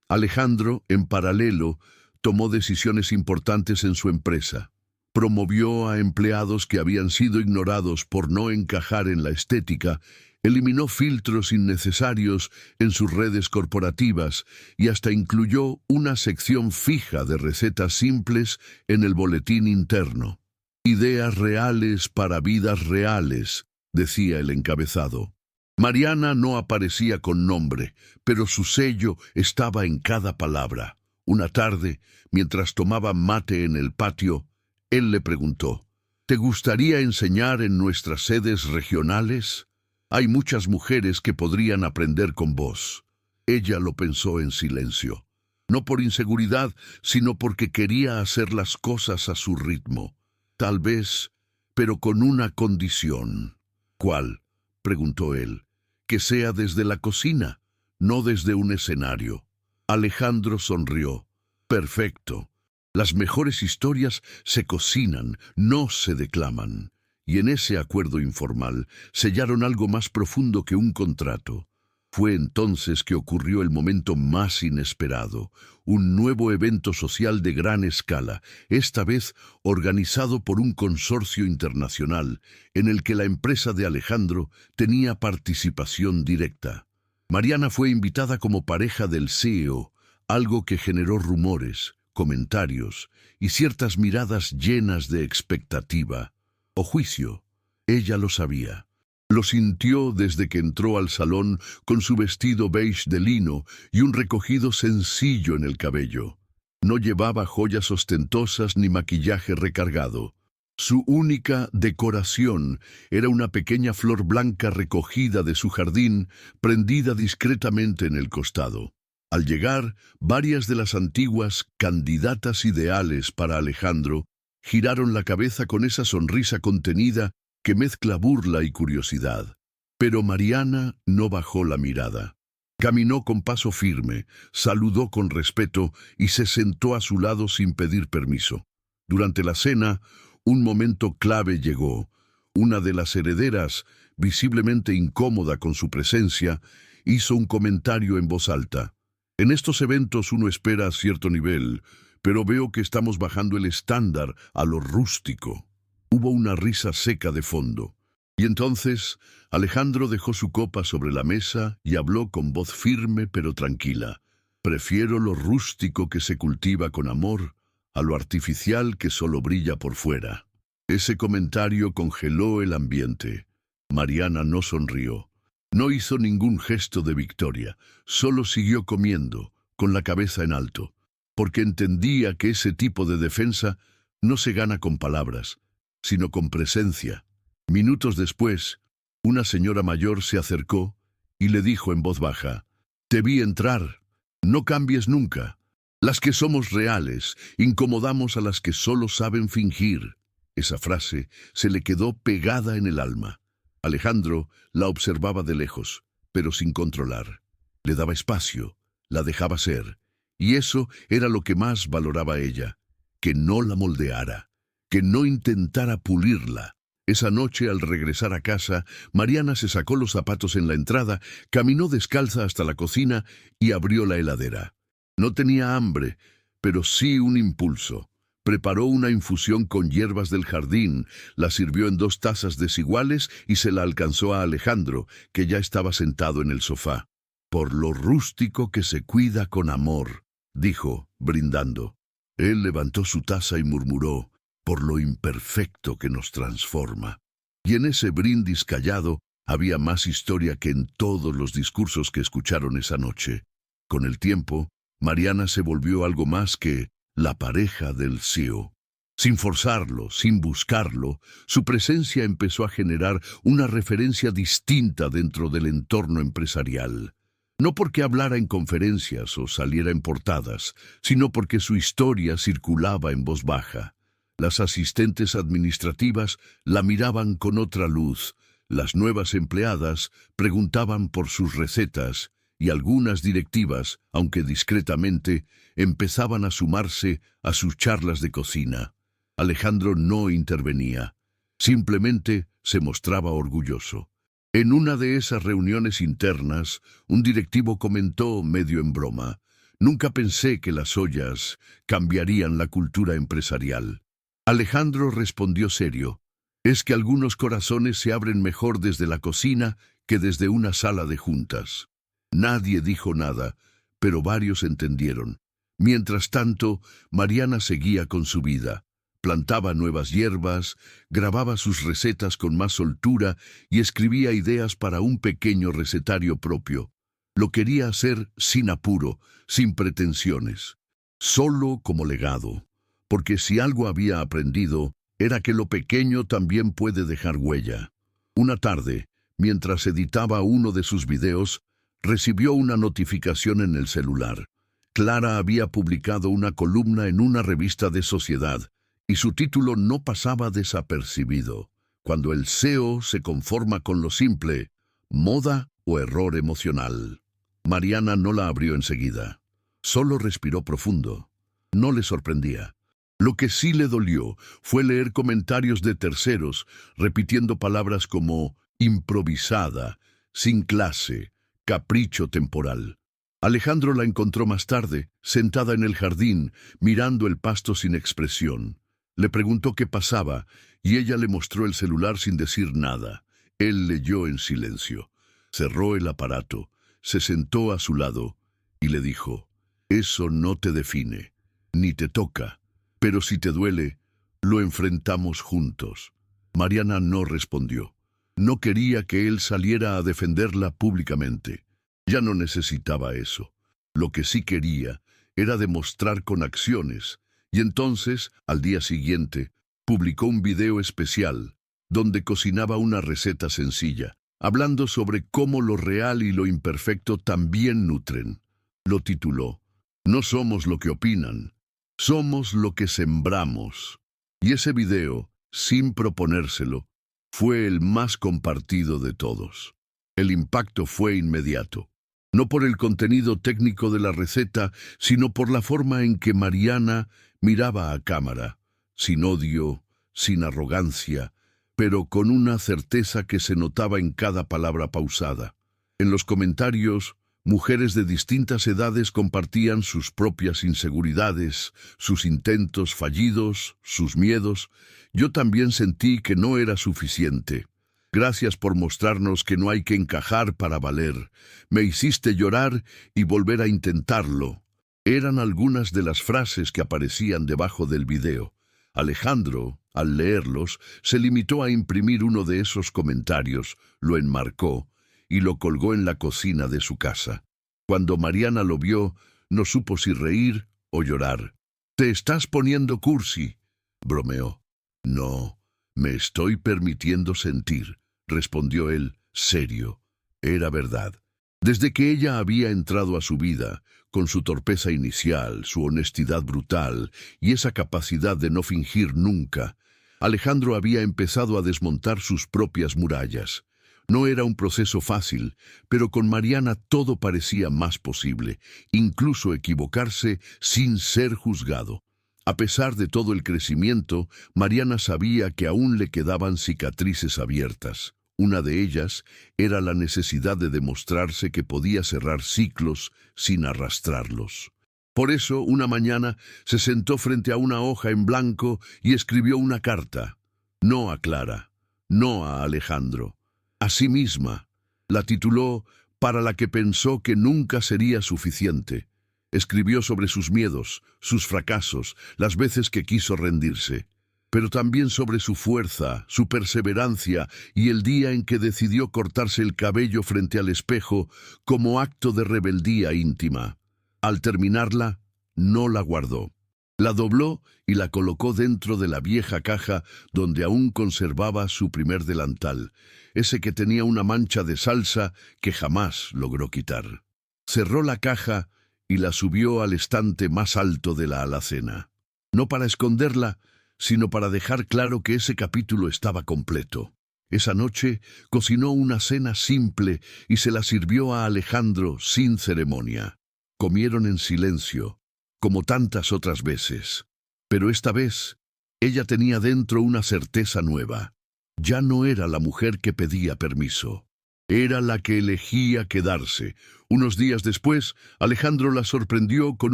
Alejandro, en paralelo, tomó decisiones importantes en su empresa. Promovió a empleados que habían sido ignorados por no encajar en la estética, eliminó filtros innecesarios en sus redes corporativas y hasta incluyó una sección fija de recetas simples en el boletín interno. «Ideas reales para vidas reales», decía el encabezado. Mariana no aparecía con nombre, pero su sello estaba en cada palabra. Una tarde, mientras tomaba mate en el patio, él le preguntó: «¿Te gustaría enseñar en nuestras sedes regionales?». Hay muchas mujeres que podrían aprender con vos. Ella lo pensó en silencio. No por inseguridad, sino porque quería hacer las cosas a su ritmo. Tal vez, pero con una condición. ¿Cuál?, preguntó él. Que sea desde la cocina, no desde un escenario. Alejandro sonrió. Perfecto. Las mejores historias se cocinan, no se declaman. Y en ese acuerdo informal sellaron algo más profundo que un contrato. Fue entonces que ocurrió el momento más inesperado, un nuevo evento social de gran escala, esta vez organizado por un consorcio internacional, en el que la empresa de Alejandro tenía participación directa. Mariana fue invitada como pareja del CEO, algo que generó rumores, comentarios y ciertas miradas llenas de expectativa o juicio. Ella lo sabía. Lo sintió desde que entró al salón con su vestido beige de lino y un recogido sencillo en el cabello. No llevaba joyas ostentosas ni maquillaje recargado. Su única decoración era una pequeña flor blanca recogida de su jardín, prendida discretamente en el costado. Al llegar, varias de las antiguas candidatas ideales para Alejandro giraron la cabeza con esa sonrisa contenida que mezcla burla y curiosidad. Pero Mariana no bajó la mirada. Caminó con paso firme, saludó con respeto y se sentó a su lado sin pedir permiso. Durante la cena, un momento clave llegó. Una de las herederas, visiblemente incómoda con su presencia, hizo un comentario en voz alta. En estos eventos uno espera cierto nivel, pero veo que estamos bajando el estándar a lo rústico. Hubo una risa seca de fondo. Y entonces Alejandro dejó su copa sobre la mesa y habló con voz firme pero tranquila. Prefiero lo rústico que se cultiva con amor a lo artificial que solo brilla por fuera. Ese comentario congeló el ambiente. Mariana no sonrió. No hizo ningún gesto de victoria, solo siguió comiendo, con la cabeza en alto, porque entendía que ese tipo de defensa no se gana con palabras, sino con presencia. Minutos después, una señora mayor se acercó y le dijo en voz baja: «Te vi entrar, no cambies nunca. Las que somos reales incomodamos a las que solo saben fingir». Esa frase se le quedó pegada en el alma. Alejandro la observaba de lejos, pero sin controlar. Le daba espacio, la dejaba ser, y eso era lo que más valoraba ella, que no la moldeara, que no intentara pulirla. Esa noche, al regresar a casa, Mariana se sacó los zapatos en la entrada, caminó descalza hasta la cocina y abrió la heladera. No tenía hambre, pero sí un impulso. Preparó una infusión con hierbas del jardín, la sirvió en 2 tazas desiguales y se la alcanzó a Alejandro, que ya estaba sentado en el sofá. «Por lo rústico que se cuida con amor», dijo, brindando. Él levantó su taza y murmuró: «Por lo imperfecto que nos transforma». Y en ese brindis callado había más historia que en todos los discursos que escucharon esa noche. Con el tiempo, Mariana se volvió algo más que la pareja del CEO. Sin forzarlo, sin buscarlo, su presencia empezó a generar una referencia distinta dentro del entorno empresarial. No porque hablara en conferencias o saliera en portadas, sino porque su historia circulaba en voz baja. Las asistentes administrativas la miraban con otra luz, las nuevas empleadas preguntaban por sus recetas, y algunas directivas, aunque discretamente, empezaban a sumarse a sus charlas de cocina. Alejandro no intervenía, simplemente se mostraba orgulloso. En una de esas reuniones internas, un directivo comentó medio en broma: «Nunca pensé que las ollas cambiarían la cultura empresarial». Alejandro respondió serio: «Es que algunos corazones se abren mejor desde la cocina que desde una sala de juntas». Nadie dijo nada, pero varios entendieron. Mientras tanto, Mariana seguía con su vida. Plantaba nuevas hierbas, grababa sus recetas con más soltura y escribía ideas para un pequeño recetario propio. Lo quería hacer sin apuro, sin pretensiones, solo como legado, porque si algo había aprendido, era que lo pequeño también puede dejar huella. Una tarde, Mientras editaba uno de sus videos, recibió una notificación en el celular. Clara había publicado una columna en una revista de sociedad, y su título no pasaba desapercibido. Cuando el SEO se conforma con lo simple, moda o error emocional. Mariana no la abrió enseguida. Solo respiró profundo. No le sorprendía. Lo que sí le dolió fue leer comentarios de terceros repitiendo palabras como improvisada, sin clase, capricho temporal. Alejandro la encontró más tarde, sentada en el jardín, mirando el pasto sin expresión. Le preguntó qué pasaba y ella le mostró el celular sin decir nada. Él leyó en silencio. Cerró el aparato, se sentó a su lado y le dijo: «Eso no te define, ni te toca, pero si te duele, lo enfrentamos juntos». Mariana no respondió. No quería que él saliera a defenderla públicamente. Ya no necesitaba eso. Lo que sí quería era demostrar con acciones, y entonces, al día siguiente, publicó un video especial donde cocinaba una receta sencilla, hablando sobre cómo lo real y lo imperfecto también nutren. Lo tituló: «No somos lo que opinan, somos lo que sembramos». Y ese video, sin proponérselo, fue el más compartido de todos. El impacto fue inmediato. No por el contenido técnico de la receta, sino por la forma en que Mariana miraba a cámara, sin odio, sin arrogancia, pero con una certeza que se notaba en cada palabra pausada. En los comentarios, mujeres de distintas edades compartían sus propias inseguridades, sus intentos fallidos, sus miedos. Yo también sentí que no era suficiente. Gracias por mostrarnos que no hay que encajar para valer. Me hiciste llorar y volver a intentarlo. Eran algunas de las frases que aparecían debajo del video. Alejandro, al leerlos, se limitó a imprimir uno de esos comentarios, lo enmarcó y lo colgó en la cocina de su casa. Cuando Mariana lo vio, no supo si reír o llorar. «Te estás poniendo cursi», bromeó. «No, me estoy permitiendo sentir», respondió él, serio. Era verdad. Desde que ella había entrado a su vida, con su torpeza inicial, su honestidad brutal y esa capacidad de no fingir nunca, Alejandro había empezado a desmontar sus propias murallas. No era un proceso fácil, pero con Mariana todo parecía más posible, incluso equivocarse sin ser juzgado. A pesar de todo el crecimiento, Mariana sabía que aún le quedaban cicatrices abiertas. Una de ellas era la necesidad de demostrarse que podía cerrar ciclos sin arrastrarlos. Por eso, una mañana, se sentó frente a una hoja en blanco y escribió una carta. No a Clara, no a Alejandro, a sí misma. La tituló «Para la que pensó que nunca sería suficiente». Escribió sobre sus miedos, sus fracasos, las veces que quiso rendirse, pero también sobre su fuerza, su perseverancia y el día en que decidió cortarse el cabello frente al espejo como acto de rebeldía íntima. Al terminarla, no la guardó. La dobló y la colocó dentro de la vieja caja donde aún conservaba su primer delantal, ese que tenía una mancha de salsa que jamás logró quitar. Cerró la caja y la subió al estante más alto de la alacena. No para esconderla, sino para dejar claro que ese capítulo estaba completo. Esa noche cocinó una cena simple y se la sirvió a Alejandro sin ceremonia. Comieron en silencio, como tantas otras veces. Pero esta vez, ella tenía dentro una certeza nueva. Ya no era la mujer que pedía permiso. Era la que elegía quedarse. Unos días después, Alejandro la sorprendió con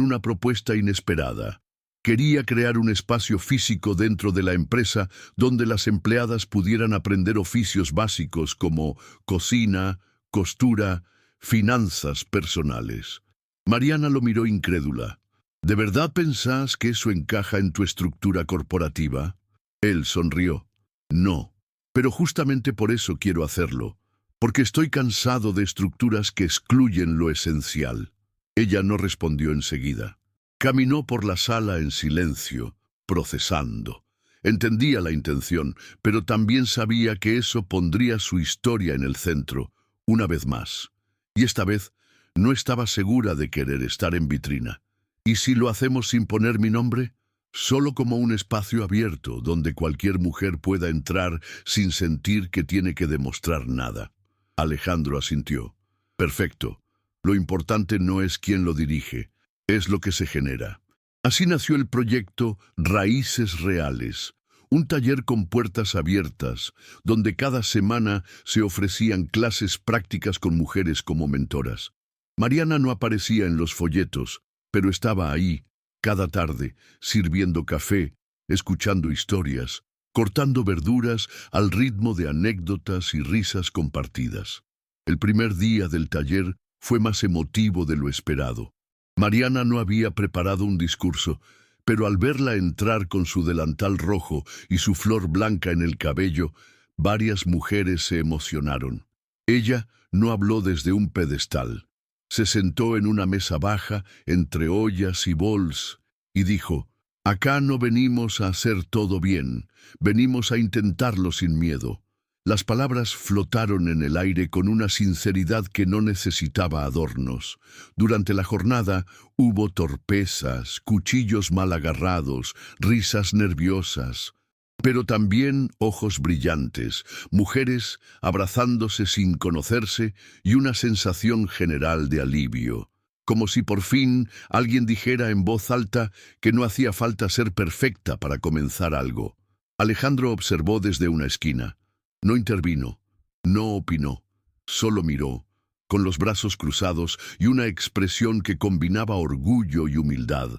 una propuesta inesperada. Quería crear un espacio físico dentro de la empresa donde las empleadas pudieran aprender oficios básicos como cocina, costura, finanzas personales. Mariana lo miró incrédula. ¿De verdad pensás que eso encaja en tu estructura corporativa? Él sonrió. No, pero justamente por eso quiero hacerlo. Porque estoy cansado de estructuras que excluyen lo esencial. Ella no respondió enseguida. Caminó por la sala en silencio, procesando. Entendía la intención, pero también sabía que eso pondría su historia en el centro, una vez más. Y esta vez no estaba segura de querer estar en vitrina. ¿Y si lo hacemos sin poner mi nombre? Solo como un espacio abierto donde cualquier mujer pueda entrar sin sentir que tiene que demostrar nada. Alejandro asintió. Perfecto. Lo importante no es quién lo dirige, es lo que se genera. Así nació el proyecto Raíces Reales, un taller con puertas abiertas, donde cada semana se ofrecían clases prácticas con mujeres como mentoras. Mariana no aparecía en los folletos, pero estaba ahí, cada tarde, sirviendo café, escuchando historias, cortando verduras al ritmo de anécdotas y risas compartidas. El primer día del taller fue más emotivo de lo esperado. Mariana no había preparado un discurso, pero al verla entrar con su delantal rojo y su flor blanca en el cabello, varias mujeres se emocionaron. Ella no habló desde un pedestal. Se sentó en una mesa baja, entre ollas y bols, y dijo: «Acá no venimos a hacer todo bien, venimos a intentarlo sin miedo». Las palabras flotaron en el aire con una sinceridad que no necesitaba adornos. Durante la jornada hubo torpezas, cuchillos mal agarrados, risas nerviosas, pero también ojos brillantes, mujeres abrazándose sin conocerse y una sensación general de alivio. Como si por fin alguien dijera en voz alta que no hacía falta ser perfecta para comenzar algo. Alejandro observó desde una esquina. No intervino, no opinó, solo miró, con los brazos cruzados y una expresión que combinaba orgullo y humildad.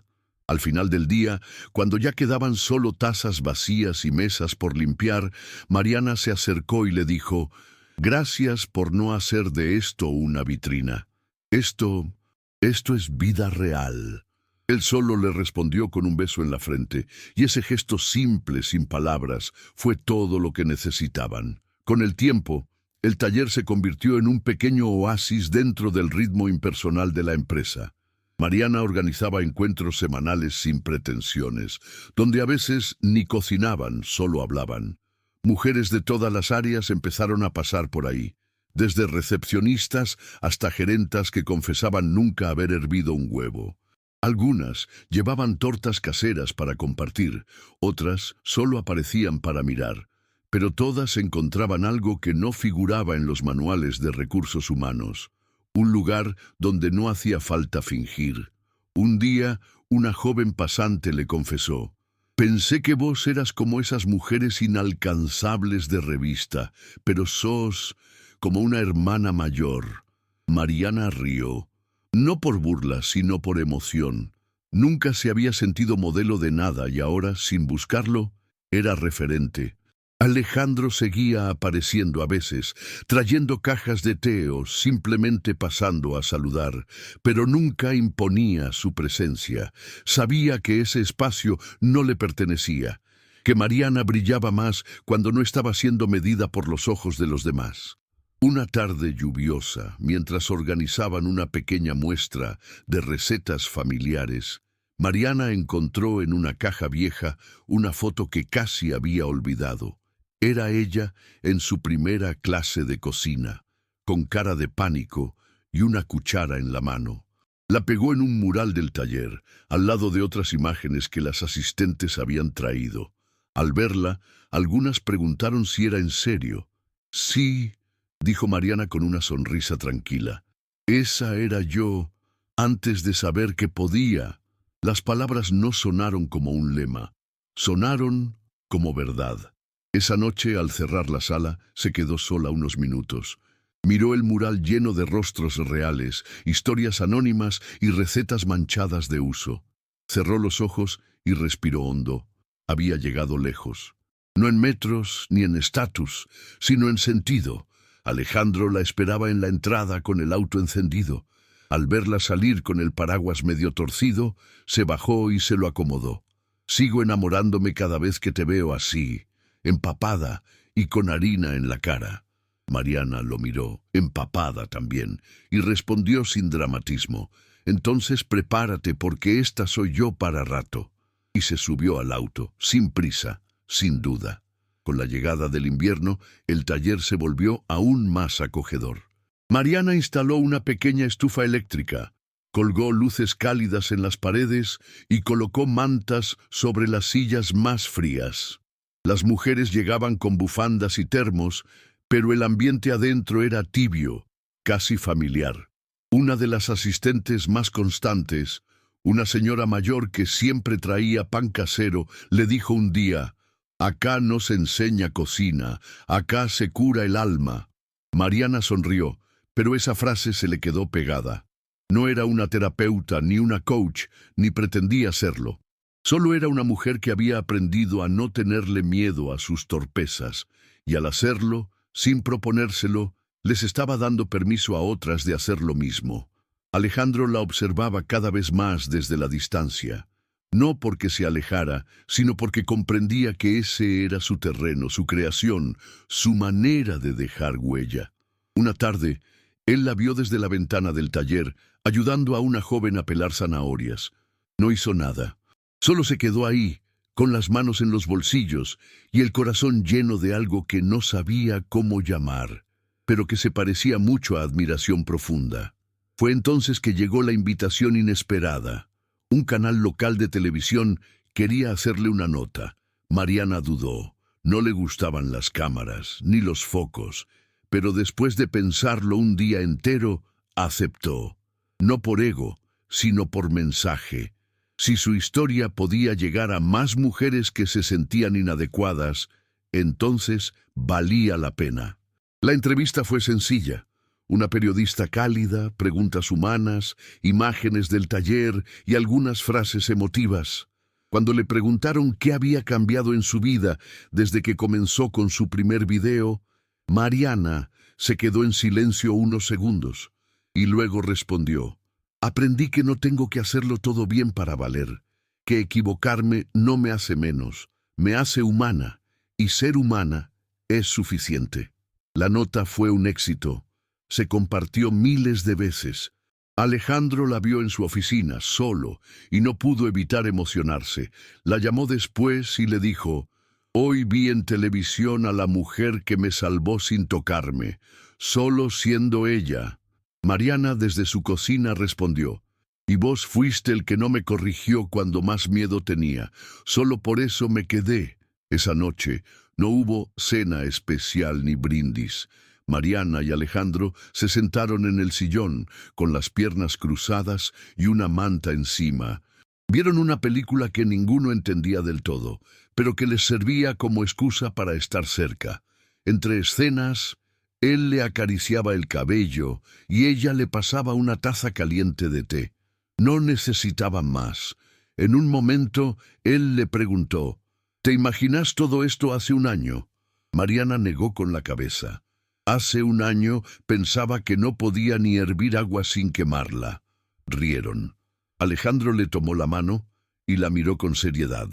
Al final del día, cuando ya quedaban solo tazas vacías y mesas por limpiar, Mariana se acercó y le dijo: «Gracias por no hacer de esto una vitrina. Esto es vida real». Él solo le respondió con un beso en la frente, y ese gesto simple, sin palabras, fue todo lo que necesitaban. Con el tiempo, el taller se convirtió en un pequeño oasis dentro del ritmo impersonal de la empresa. Mariana organizaba encuentros semanales sin pretensiones, donde a veces ni cocinaban, solo hablaban. Mujeres de todas las áreas empezaron a pasar por ahí, desde recepcionistas hasta gerentas que confesaban nunca haber hervido un huevo. Algunas llevaban tortas caseras para compartir, otras solo aparecían para mirar, pero todas encontraban algo que no figuraba en los manuales de recursos humanos. Un lugar donde no hacía falta fingir. Un día, una joven pasante le confesó: «Pensé que vos eras como esas mujeres inalcanzables de revista, pero sos como una hermana mayor». Mariana rió. No por burla, sino por emoción. Nunca se había sentido modelo de nada y ahora, sin buscarlo, era referente. Alejandro seguía apareciendo a veces, trayendo cajas de té o simplemente pasando a saludar, pero nunca imponía su presencia. Sabía que ese espacio no le pertenecía, que Mariana brillaba más cuando no estaba siendo medida por los ojos de los demás. Una tarde lluviosa, mientras organizaban una pequeña muestra de recetas familiares, Mariana encontró en una caja vieja una foto que casi había olvidado. Era ella en su primera clase de cocina, con cara de pánico y una cuchara en la mano. La pegó en un mural del taller, al lado de otras imágenes que las asistentes habían traído. Al verla, algunas preguntaron si era en serio. «Sí», dijo Mariana con una sonrisa tranquila. «Esa era yo, antes de saber que podía». Las palabras no sonaron como un lema, sonaron como verdad. Esa noche, al cerrar la sala, se quedó sola unos minutos. Miró el mural lleno de rostros reales, historias anónimas y recetas manchadas de uso. Cerró los ojos y respiró hondo. Había llegado lejos. No en metros ni en estatus, sino en sentido. Alejandro la esperaba en la entrada con el auto encendido. Al verla salir con el paraguas medio torcido, se bajó y se lo acomodó. «Sigo enamorándome cada vez que te veo así, empapada y con harina en la cara». Mariana lo miró, empapada también, y respondió sin dramatismo: «Entonces prepárate porque esta soy yo para rato». Y se subió al auto, sin prisa, sin duda. Con la llegada del invierno, el taller se volvió aún más acogedor. Mariana instaló una pequeña estufa eléctrica, colgó luces cálidas en las paredes y colocó mantas sobre las sillas más frías. Las mujeres llegaban con bufandas y termos, pero el ambiente adentro era tibio, casi familiar. Una de las asistentes más constantes, una señora mayor que siempre traía pan casero, le dijo un día: «Acá no se enseña cocina, acá se cura el alma». Mariana sonrió, pero esa frase se le quedó pegada. No era una terapeuta, ni una coach, ni pretendía serlo. Solo era una mujer que había aprendido a no tenerle miedo a sus torpezas, y al hacerlo, sin proponérselo, les estaba dando permiso a otras de hacer lo mismo. Alejandro la observaba cada vez más desde la distancia, no porque se alejara, sino porque comprendía que ese era su terreno, su creación, su manera de dejar huella. Una tarde, él la vio desde la ventana del taller, ayudando a una joven a pelar zanahorias. No hizo nada. Solo se quedó ahí, con las manos en los bolsillos y el corazón lleno de algo que no sabía cómo llamar, pero que se parecía mucho a admiración profunda. Fue entonces que llegó la invitación inesperada. Un canal local de televisión quería hacerle una nota. Mariana dudó. No le gustaban las cámaras, ni los focos, pero después de pensarlo un día entero, aceptó. No por ego, sino por mensaje. Si su historia podía llegar a más mujeres que se sentían inadecuadas, entonces valía la pena. La entrevista fue sencilla. Una periodista cálida, preguntas humanas, imágenes del taller y algunas frases emotivas. Cuando le preguntaron qué había cambiado en su vida desde que comenzó con su primer video, Mariana se quedó en silencio unos segundos y luego respondió: «Aprendí que no tengo que hacerlo todo bien para valer, que equivocarme no me hace menos, me hace humana, y ser humana es suficiente». La nota fue un éxito. Se compartió miles de veces. Alejandro la vio en su oficina, solo, y no pudo evitar emocionarse. La llamó después y le dijo: «Hoy vi en televisión a la mujer que me salvó sin tocarme, solo siendo ella». Mariana desde su cocina respondió: «Y vos fuiste el que no me corrigió cuando más miedo tenía. Solo por eso me quedé». Esa noche no hubo cena especial ni brindis. Mariana y Alejandro se sentaron en el sillón, con las piernas cruzadas y una manta encima. Vieron una película que ninguno entendía del todo, pero que les servía como excusa para estar cerca. Entre escenas, él le acariciaba el cabello y ella le pasaba una taza caliente de té. No necesitaban más. En un momento, él le preguntó: «¿Te imaginas todo esto hace un año?» Mariana negó con la cabeza. Hace un año pensaba que no podía ni hervir agua sin quemarla. Rieron. Alejandro le tomó la mano y la miró con seriedad.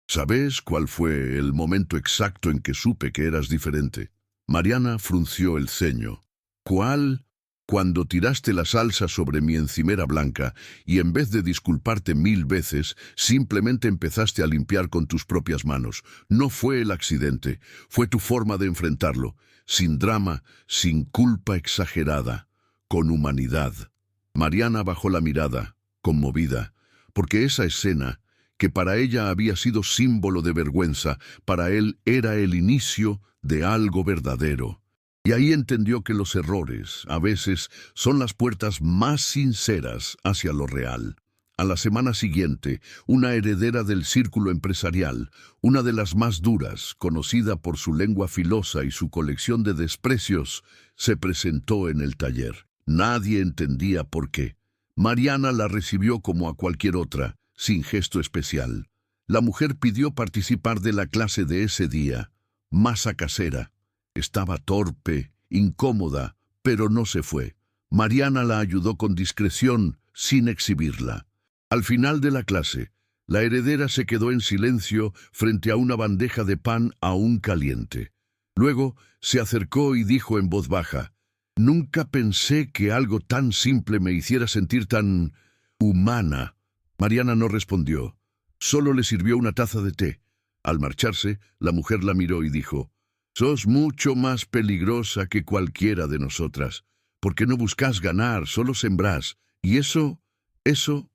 «¿Sabes cuál fue el momento exacto en que supe que eras diferente?» Mariana frunció el ceño. «¿Cuál?» «Cuando tiraste la salsa sobre mi encimera blanca y en vez de disculparte 1000 veces, simplemente empezaste a limpiar con tus propias manos. No fue el accidente, fue tu forma de enfrentarlo. Sin drama, sin culpa exagerada, con humanidad». Mariana bajó la mirada, conmovida, porque esa escena, que para ella había sido símbolo de vergüenza, para él era el inicio de algo verdadero. Y ahí entendió que los errores, a veces, son las puertas más sinceras hacia lo real. A la semana siguiente, una heredera del círculo empresarial, una de las más duras, conocida por su lengua filosa y su colección de desprecios, se presentó en el taller. Nadie entendía por qué. Mariana la recibió como a cualquier otra, sin gesto especial. La mujer pidió participar de la clase de ese día. Masa casera. Estaba torpe, incómoda, pero no se fue. Mariana la ayudó con discreción, sin exhibirla. Al final de la clase, la heredera se quedó en silencio frente a una bandeja de pan aún caliente. Luego se acercó y dijo en voz baja: «Nunca pensé que algo tan simple me hiciera sentir tan humana». Mariana no respondió. Solo le sirvió una taza de té. Al marcharse, la mujer la miró y dijo, «Sos mucho más peligrosa que cualquiera de nosotras, porque no buscas ganar, solo sembrás, y eso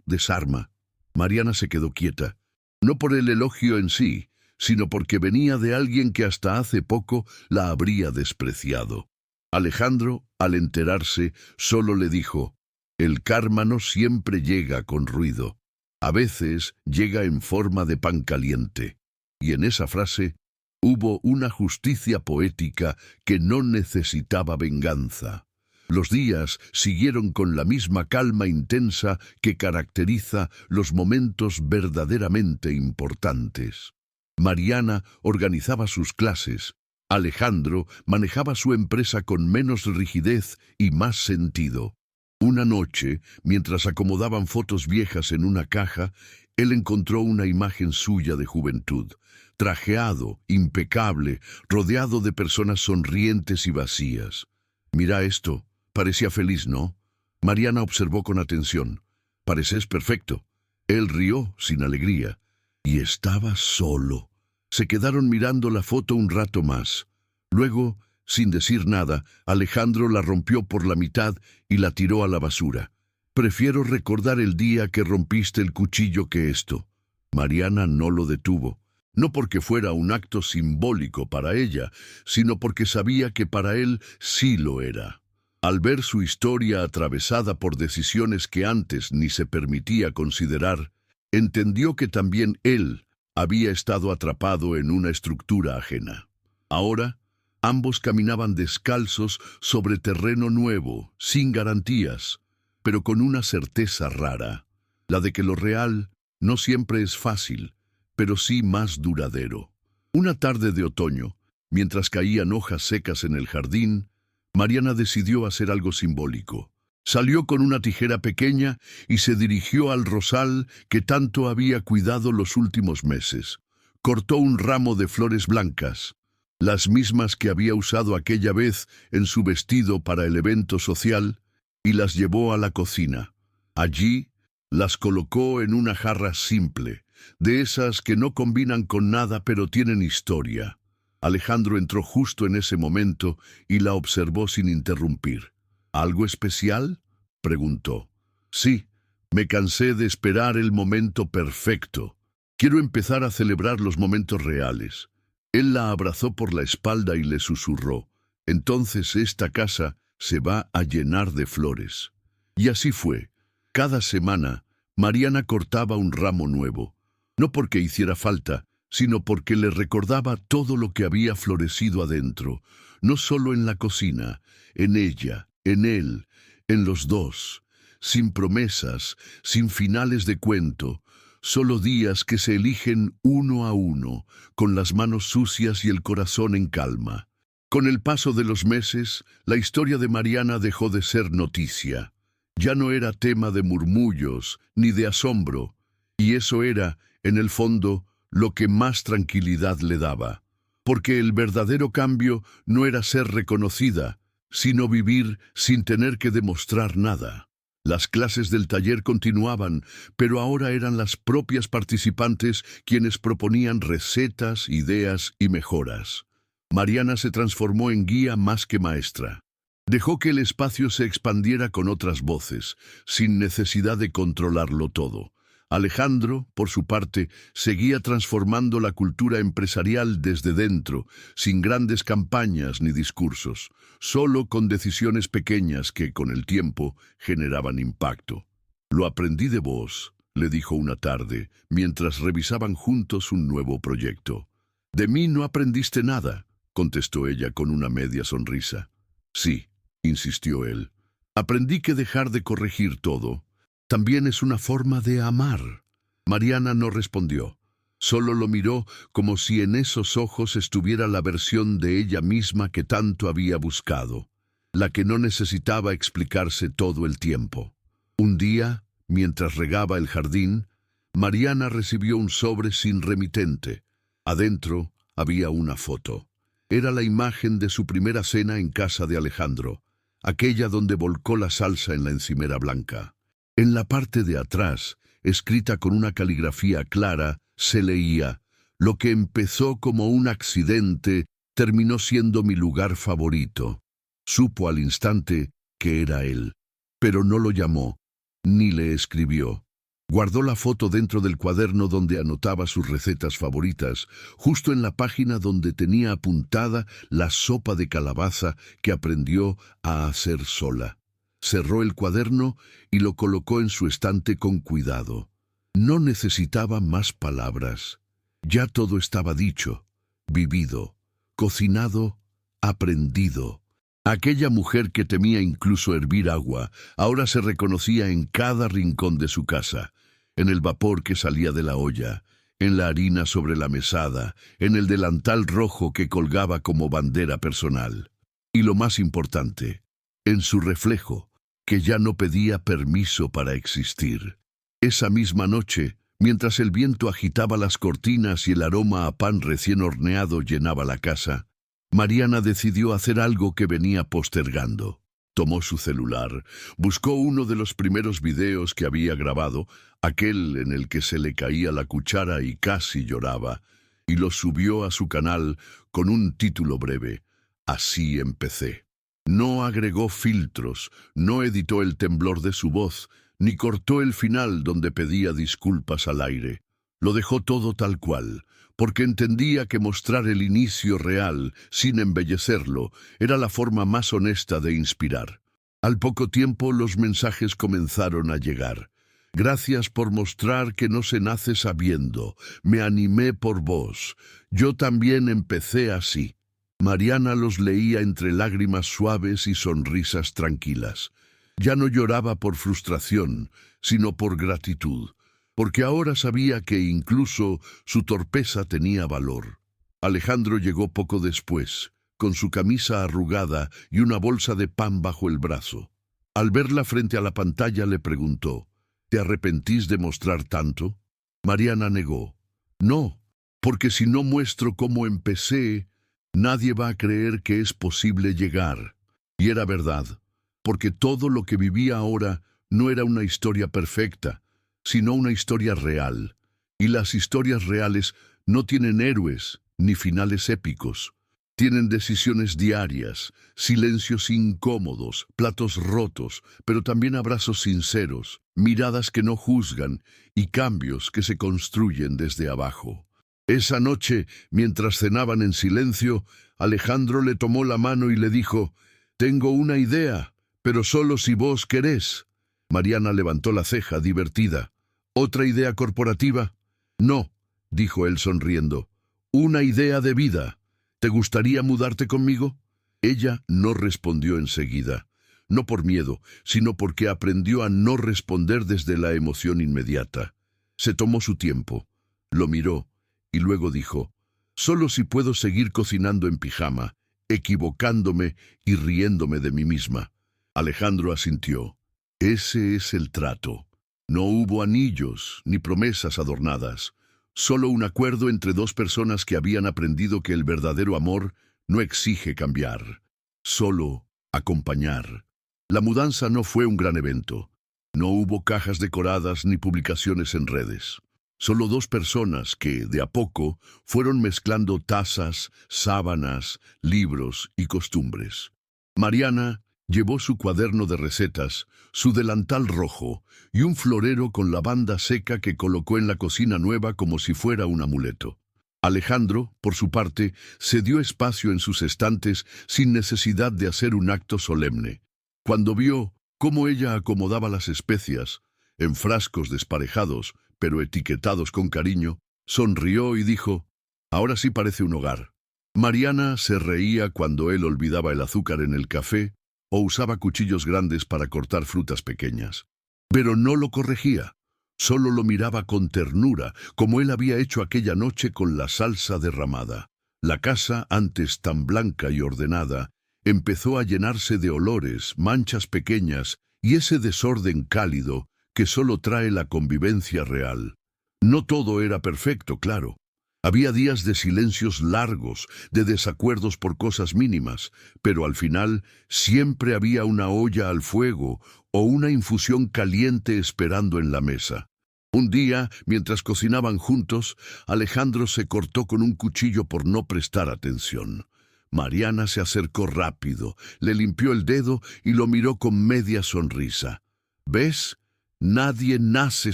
desarma». Mariana se quedó quieta, no por el elogio en sí, sino porque venía de alguien que hasta hace poco la habría despreciado. Alejandro, al enterarse, solo le dijo, «El karma no siempre llega con ruido. A veces llega en forma de pan caliente». Y en esa frase hubo una justicia poética que no necesitaba venganza. Los días siguieron con la misma calma intensa que caracteriza los momentos verdaderamente importantes. Mariana organizaba sus clases. Alejandro manejaba su empresa con menos rigidez y más sentido. Una noche, mientras acomodaban fotos viejas en una caja, él encontró una imagen suya de juventud, trajeado, impecable, rodeado de personas sonrientes y vacías. «Mira esto, parecía feliz, ¿no?». Mariana observó con atención. «Pareces perfecto». Él rió sin alegría. Y estaba solo. Se quedaron mirando la foto un rato más. Luego, sin decir nada, Alejandro la rompió por la mitad y la tiró a la basura. «Prefiero recordar el día que rompiste el cuchillo que esto». Mariana no lo detuvo. No porque fuera un acto simbólico para ella, sino porque sabía que para él sí lo era. Al ver su historia atravesada por decisiones que antes ni se permitía considerar, entendió que también él había estado atrapado en una estructura ajena. Ahora, ambos caminaban descalzos sobre terreno nuevo, sin garantías, pero con una certeza rara, la de que lo real no siempre es fácil, pero sí más duradero. Una tarde de otoño, mientras caían hojas secas en el jardín, Mariana decidió hacer algo simbólico. Salió con una tijera pequeña y se dirigió al rosal que tanto había cuidado los últimos meses. Cortó un ramo de flores blancas, las mismas que había usado aquella vez en su vestido para el evento social, y las llevó a la cocina. Allí las colocó en una jarra simple, de esas que no combinan con nada pero tienen historia. Alejandro entró justo en ese momento y la observó sin interrumpir. «¿Algo especial?», preguntó. «Sí, me cansé de esperar el momento perfecto. Quiero empezar a celebrar los momentos reales». Él la abrazó por la espalda y le susurró, «Entonces esta casa se va a llenar de flores». Y así fue. Cada semana, Mariana cortaba un ramo nuevo, no porque hiciera falta, sino porque le recordaba todo lo que había florecido adentro, no solo en la cocina, en ella, en él, en los dos, sin promesas, sin finales de cuento, solo días que se eligen uno a uno, con las manos sucias y el corazón en calma. Con el paso de los meses, la historia de Mariana dejó de ser noticia. Ya no era tema de murmullos ni de asombro, y eso era, en el fondo, lo que más tranquilidad le daba. Porque el verdadero cambio no era ser reconocida, sino vivir sin tener que demostrar nada. Las clases del taller continuaban, pero ahora eran las propias participantes quienes proponían recetas, ideas y mejoras. Mariana se transformó en guía más que maestra. Dejó que el espacio se expandiera con otras voces, sin necesidad de controlarlo todo. Alejandro, por su parte, seguía transformando la cultura empresarial desde dentro, sin grandes campañas ni discursos, solo con decisiones pequeñas que, con el tiempo, generaban impacto. «Lo aprendí de vos», le dijo una tarde, mientras revisaban juntos un nuevo proyecto. «De mí no aprendiste nada», contestó ella con una media sonrisa. «Sí», insistió él. «Aprendí que dejar de corregir todo también es una forma de amar». Mariana no respondió. Solo lo miró como si en esos ojos estuviera la versión de ella misma que tanto había buscado, la que no necesitaba explicarse todo el tiempo. Un día, mientras regaba el jardín, Mariana recibió un sobre sin remitente. Adentro había una foto. Era la imagen de su primera cena en casa de Alejandro, aquella donde volcó la salsa en la encimera blanca. En la parte de atrás, escrita con una caligrafía clara, se leía: Lo que empezó como un accidente terminó siendo mi lugar favorito. Supo al instante que era él, pero no lo llamó, ni le escribió. Guardó la foto dentro del cuaderno donde anotaba sus recetas favoritas, justo en la página donde tenía apuntada la sopa de calabaza que aprendió a hacer sola. Cerró el cuaderno y lo colocó en su estante con cuidado. No necesitaba más palabras. Ya todo estaba dicho, vivido, cocinado, aprendido. Aquella mujer que temía incluso hervir agua, ahora se reconocía en cada rincón de su casa, en el vapor que salía de la olla, en la harina sobre la mesada, en el delantal rojo que colgaba como bandera personal. Y lo más importante, en su reflejo, que ya no pedía permiso para existir. Esa misma noche, mientras el viento agitaba las cortinas y el aroma a pan recién horneado llenaba la casa, Mariana decidió hacer algo que venía postergando. Tomó su celular, buscó uno de los primeros videos que había grabado, aquel en el que se le caía la cuchara y casi lloraba, y lo subió a su canal con un título breve: Así empecé. No agregó filtros, no editó el temblor de su voz, ni cortó el final donde pedía disculpas al aire. Lo dejó todo tal cual, porque entendía que mostrar el inicio real, sin embellecerlo, era la forma más honesta de inspirar. Al poco tiempo los mensajes comenzaron a llegar. Gracias por mostrar que no se nace sabiendo. Me animé por vos. Yo también empecé así. Mariana los leía entre lágrimas suaves y sonrisas tranquilas. Ya no lloraba por frustración, sino por gratitud, porque ahora sabía que incluso su torpeza tenía valor. Alejandro llegó poco después, con su camisa arrugada y una bolsa de pan bajo el brazo. Al verla frente a la pantalla le preguntó: ¿Te arrepentís de mostrar tanto? Mariana negó. No, porque si no muestro cómo empecé, nadie va a creer que es posible llegar. Y era verdad, porque todo lo que vivía ahora no era una historia perfecta, sino una historia real. Y las historias reales no tienen héroes ni finales épicos. Tienen decisiones diarias, silencios incómodos, platos rotos, pero también abrazos sinceros, miradas que no juzgan y cambios que se construyen desde abajo. Esa noche, mientras cenaban en silencio, Alejandro le tomó la mano y le dijo: «Tengo una idea, pero solo si vos querés». Mariana levantó la ceja, divertida. «¿Otra idea corporativa?» «No», dijo él sonriendo. «Una idea de vida. ¿Te gustaría mudarte conmigo?» Ella no respondió enseguida. No por miedo, sino porque aprendió a no responder desde la emoción inmediata. Se tomó su tiempo, lo miró y luego dijo: «Solo si puedo seguir cocinando en pijama, equivocándome y riéndome de mí misma». Alejandro asintió. Ese es el trato. No hubo anillos ni promesas adornadas. Solo un acuerdo entre dos personas que habían aprendido que el verdadero amor no exige cambiar, solo acompañar. La mudanza no fue un gran evento. No hubo cajas decoradas ni publicaciones en redes. Solo dos personas que, de a poco, fueron mezclando tazas, sábanas, libros y costumbres. Mariana llevó su cuaderno de recetas, su delantal rojo y un florero con lavanda seca que colocó en la cocina nueva como si fuera un amuleto. Alejandro, por su parte, se dio espacio en sus estantes sin necesidad de hacer un acto solemne. Cuando vio cómo ella acomodaba las especias, en frascos desparejados, pero etiquetados con cariño, sonrió y dijo: «Ahora sí parece un hogar». Mariana se reía cuando él olvidaba el azúcar en el café o usaba cuchillos grandes para cortar frutas pequeñas. Pero no lo corregía, solo lo miraba con ternura, como él había hecho aquella noche con la salsa derramada. La casa, antes tan blanca y ordenada, empezó a llenarse de olores, manchas pequeñas y ese desorden cálido que solo trae la convivencia real. No todo era perfecto, claro. Había días de silencios largos, de desacuerdos por cosas mínimas, pero al final siempre había una olla al fuego o una infusión caliente esperando en la mesa. Un día, mientras cocinaban juntos, Alejandro se cortó con un cuchillo por no prestar atención. Mariana se acercó rápido, le limpió el dedo y lo miró con media sonrisa. ¿Ves? Nadie nace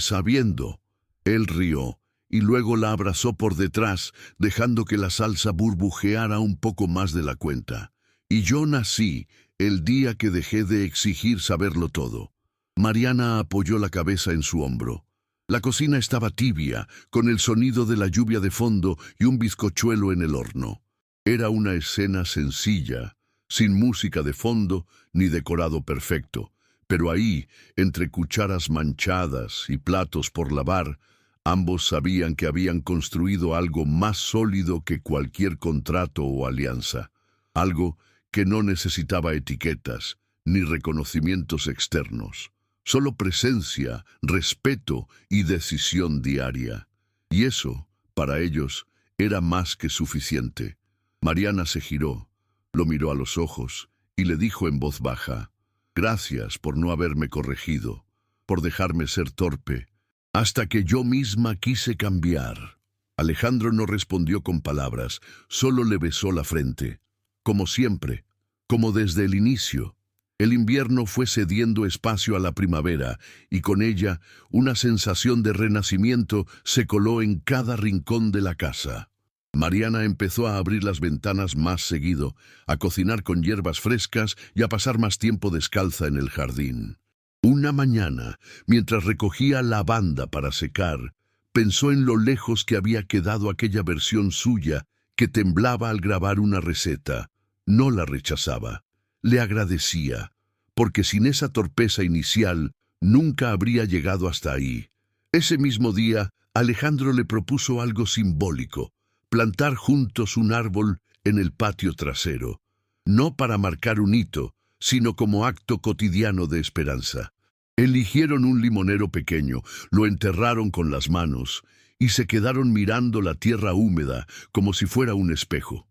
sabiendo. Él rió y luego la abrazó por detrás, dejando que la salsa burbujeara un poco más de la cuenta. Y yo nací el día que dejé de exigir saberlo todo. Mariana apoyó la cabeza en su hombro. La cocina estaba tibia, con el sonido de la lluvia de fondo y un bizcochuelo en el horno. Era una escena sencilla, sin música de fondo ni decorado perfecto, pero ahí, entre cucharas manchadas y platos por lavar, ambos sabían que habían construido algo más sólido que cualquier contrato o alianza, algo que no necesitaba etiquetas ni reconocimientos externos. Solo presencia, respeto y decisión diaria. Y eso, para ellos, era más que suficiente. Mariana se giró, lo miró a los ojos y le dijo en voz baja: «Gracias por no haberme corregido, por dejarme ser torpe, hasta que yo misma quise cambiar». Alejandro no respondió con palabras, solo le besó la frente. Como siempre, como desde el inicio. El invierno fue cediendo espacio a la primavera y con ella una sensación de renacimiento se coló en cada rincón de la casa. Mariana empezó a abrir las ventanas más seguido, a cocinar con hierbas frescas y a pasar más tiempo descalza en el jardín. Una mañana, mientras recogía lavanda para secar, pensó en lo lejos que había quedado aquella versión suya que temblaba al grabar una receta. No la rechazaba. Le agradecía, porque sin esa torpeza inicial nunca habría llegado hasta ahí. Ese mismo día, Alejandro le propuso algo simbólico: plantar juntos un árbol en el patio trasero, no para marcar un hito, sino como acto cotidiano de esperanza. Eligieron un limonero pequeño, lo enterraron con las manos y se quedaron mirando la tierra húmeda como si fuera un espejo.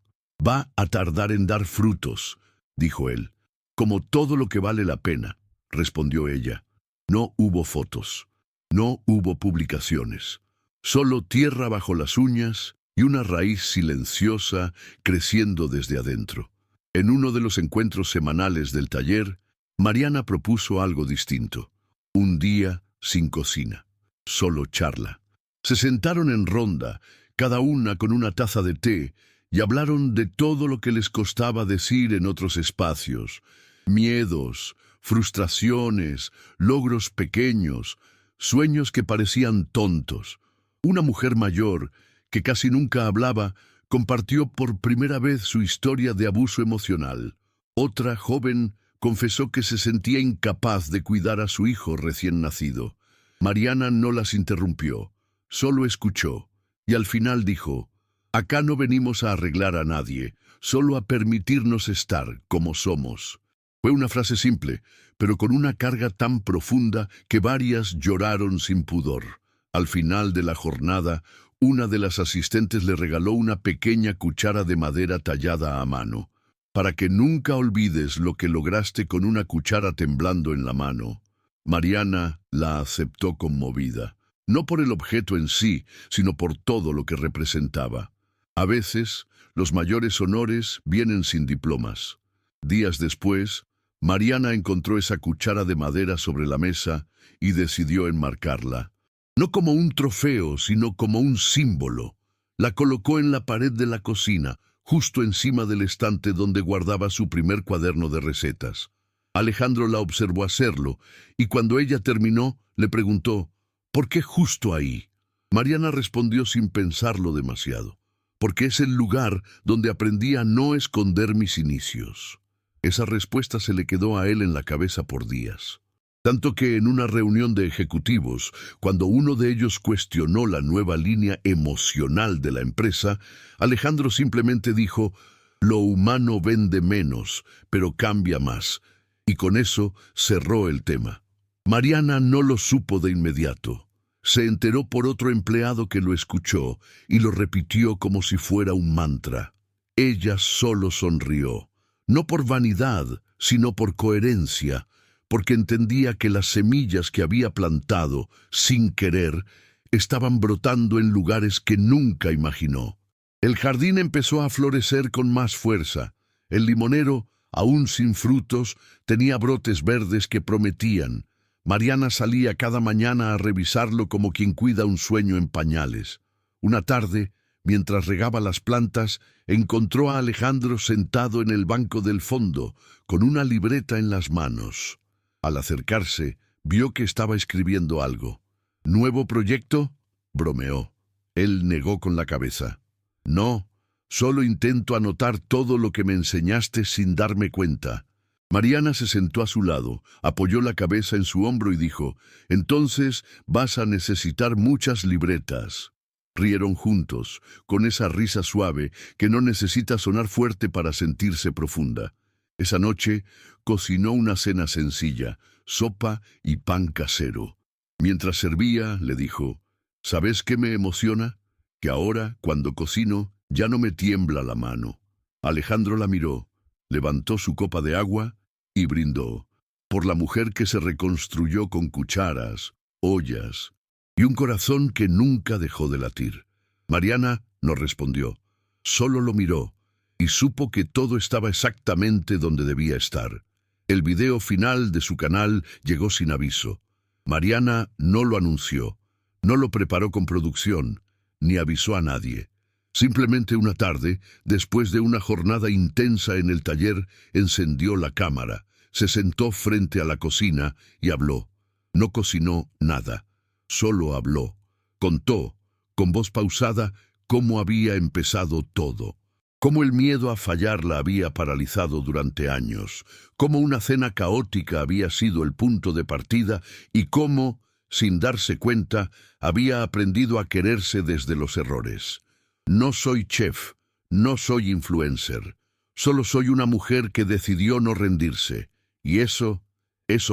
«Va a tardar en dar frutos», dijo él. «Como todo lo que vale la pena», respondió ella. No hubo fotos, no hubo publicaciones, solo tierra bajo las uñas y una raíz silenciosa creciendo desde adentro. En uno de los encuentros semanales del taller, Mariana propuso algo distinto. Un día sin cocina, solo charla. Se sentaron en ronda, cada una con una taza de té, y hablaron de todo lo que les costaba decir en otros espacios: miedos, frustraciones, logros pequeños, sueños que parecían tontos. Una mujer mayor, que casi nunca hablaba, compartió por primera vez su historia de abuso emocional. Otra, joven, confesó que se sentía incapaz de cuidar a su hijo recién nacido. Mariana no las interrumpió, solo escuchó, y al final dijo: «Acá no venimos a arreglar a nadie, solo a permitirnos estar como somos». Fue una frase simple, pero con una carga tan profunda que varias lloraron sin pudor. Al final de la jornada, una de las asistentes le regaló una pequeña cuchara de madera tallada a mano. «Para que nunca olvides lo que lograste con una cuchara temblando en la mano». Mariana la aceptó conmovida, no por el objeto en sí, sino por todo lo que representaba. A veces, los mayores honores vienen sin diplomas. Días después, Mariana encontró esa cuchara de madera sobre la mesa y decidió enmarcarla. No como un trofeo, sino como un símbolo. La colocó en la pared de la cocina, justo encima del estante donde guardaba su primer cuaderno de recetas. Alejandro la observó hacerlo, y cuando ella terminó, le preguntó: «¿Por qué justo ahí?». Mariana respondió sin pensarlo demasiado: «Porque es el lugar donde aprendí a no esconder mis inicios». Esa respuesta se le quedó a él en la cabeza por días. Tanto que en una reunión de ejecutivos, cuando uno de ellos cuestionó la nueva línea emocional de la empresa, Alejandro simplemente dijo: «Lo humano vende menos, pero cambia más». Y con eso cerró el tema. Mariana no lo supo de inmediato. Se enteró por otro empleado que lo escuchó y lo repitió como si fuera un mantra. Ella solo sonrió, no por vanidad, sino por coherencia, porque entendía que las semillas que había plantado, sin querer, estaban brotando en lugares que nunca imaginó. El jardín empezó a florecer con más fuerza. El limonero, aún sin frutos, tenía brotes verdes que prometían. Mariana salía cada mañana a revisarlo como quien cuida un sueño en pañales. Una tarde, mientras regaba las plantas, encontró a Alejandro sentado en el banco del fondo, con una libreta en las manos. Al acercarse, vio que estaba escribiendo algo. ¿Nuevo proyecto?, bromeó. Él negó con la cabeza. No, solo intento anotar todo lo que me enseñaste sin darme cuenta. Mariana se sentó a su lado, apoyó la cabeza en su hombro y dijo, «Entonces vas a necesitar muchas libretas». Rieron juntos, con esa risa suave que no necesita sonar fuerte para sentirse profunda. Esa noche cocinó una cena sencilla, sopa y pan casero. Mientras servía, le dijo, «¿Sabes qué me emociona? Que ahora, cuando cocino, ya no me tiembla la mano». Alejandro la miró, levantó su copa de agua y brindó, por la mujer que se reconstruyó con cucharas, ollas y un corazón que nunca dejó de latir. Mariana no respondió, solo lo miró y supo que todo estaba exactamente donde debía estar. El video final de su canal llegó sin aviso. Mariana no lo anunció, no lo preparó con producción, ni avisó a nadie. Simplemente una tarde, después de una jornada intensa en el taller, encendió la cámara, se sentó frente a la cocina y habló. No cocinó nada, solo habló. Contó, con voz pausada, cómo había empezado todo. Cómo el miedo a fallar la había paralizado durante años. Cómo una cena caótica había sido el punto de partida y cómo, sin darse cuenta, había aprendido a quererse desde los errores. No soy chef, no soy influencer. Solo soy una mujer que decidió no rendirse. Y eso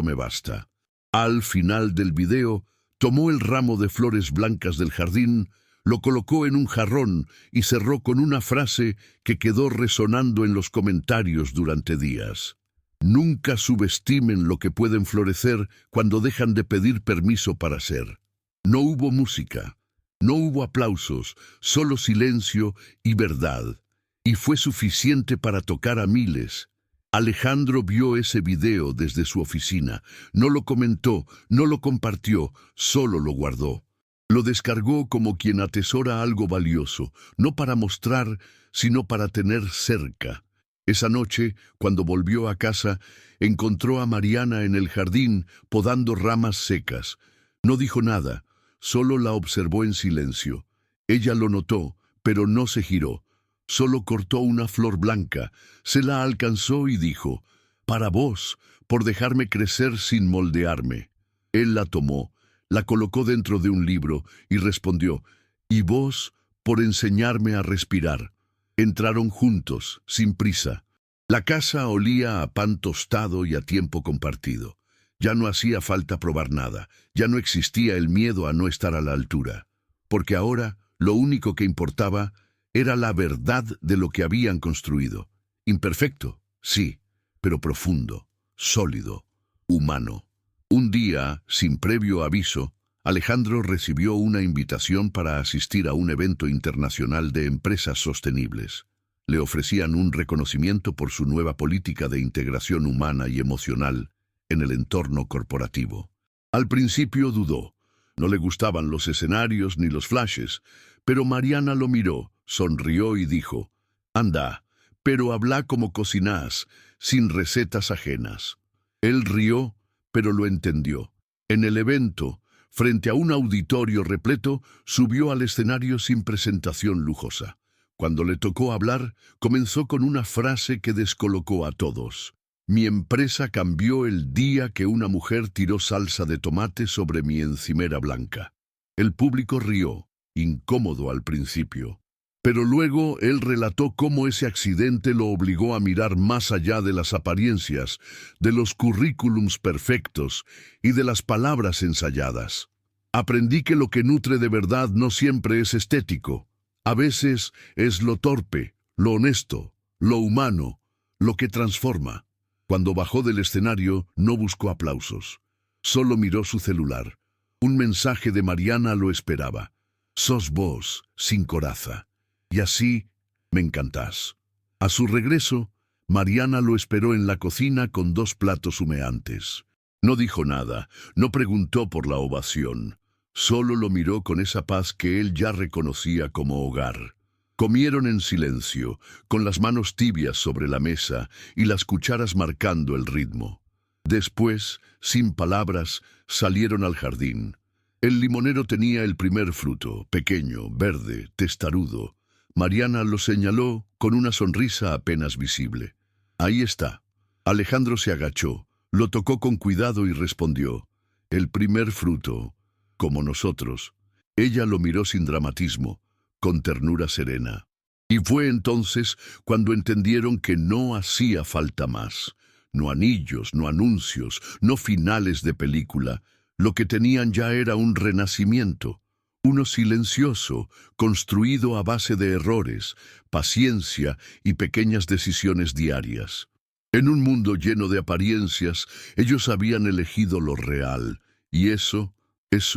me basta. Al final del video, tomó el ramo de flores blancas del jardín, lo colocó en un jarrón y cerró con una frase que quedó resonando en los comentarios durante días. Nunca subestimen lo que pueden florecer cuando dejan de pedir permiso para ser. No hubo música, no hubo aplausos, solo silencio y verdad. Y fue suficiente para tocar a miles. Alejandro vio ese video desde su oficina. No lo comentó, no lo compartió, solo lo guardó. Lo descargó como quien atesora algo valioso, no para mostrar, sino para tener cerca. Esa noche, cuando volvió a casa, encontró a Mariana en el jardín podando ramas secas. No dijo nada, solo la observó en silencio. Ella lo notó, pero no se giró. Solo cortó una flor blanca, se la alcanzó y dijo, «Para vos, por dejarme crecer sin moldearme». Él la tomó, la colocó dentro de un libro y respondió, «Y vos, por enseñarme a respirar». Entraron juntos, sin prisa. La casa olía a pan tostado y a tiempo compartido. Ya no hacía falta probar nada, ya no existía el miedo a no estar a la altura. Porque ahora, lo único que importaba era la verdad de lo que habían construido. Imperfecto, sí, pero profundo, sólido, humano. Un día, sin previo aviso, Alejandro recibió una invitación para asistir a un evento internacional de empresas sostenibles. Le ofrecían un reconocimiento por su nueva política de integración humana y emocional en el entorno corporativo. Al principio dudó. No le gustaban los escenarios ni los flashes, pero Mariana lo miró, sonrió y dijo, «Anda, pero habla como cocinás, sin recetas ajenas». Él rió, pero lo entendió. En el evento, frente a un auditorio repleto, subió al escenario sin presentación lujosa. Cuando le tocó hablar, comenzó con una frase que descolocó a todos. «Mi empresa cambió el día que una mujer tiró salsa de tomate sobre mi encimera blanca». El público rió, incómodo al principio. Pero luego él relató cómo ese accidente lo obligó a mirar más allá de las apariencias, de los currículums perfectos y de las palabras ensayadas. «Aprendí que lo que nutre de verdad no siempre es estético. A veces es lo torpe, lo honesto, lo humano, lo que transforma». Cuando bajó del escenario, no buscó aplausos. Solo miró su celular. Un mensaje de Mariana lo esperaba. «Sos vos, sin coraza. Y así me encantás». A su regreso, Mariana lo esperó en la cocina con 2 platos humeantes. No dijo nada, no preguntó por la ovación. Solo lo miró con esa paz que él ya reconocía como hogar. Comieron en silencio, con las manos tibias sobre la mesa y las cucharas marcando el ritmo. Después, sin palabras, salieron al jardín. El limonero tenía el primer fruto, pequeño, verde, testarudo. Mariana lo señaló con una sonrisa apenas visible. «Ahí está». Alejandro se agachó, lo tocó con cuidado y respondió: «El primer fruto, como nosotros». Ella lo miró sin dramatismo, con ternura serena. Y fue entonces cuando entendieron que no hacía falta más. No anillos, no anuncios, no finales de película. Lo que tenían ya era un renacimiento. Uno silencioso, construido a base de errores, paciencia y pequeñas decisiones diarias. En un mundo lleno de apariencias, ellos habían elegido lo real, y eso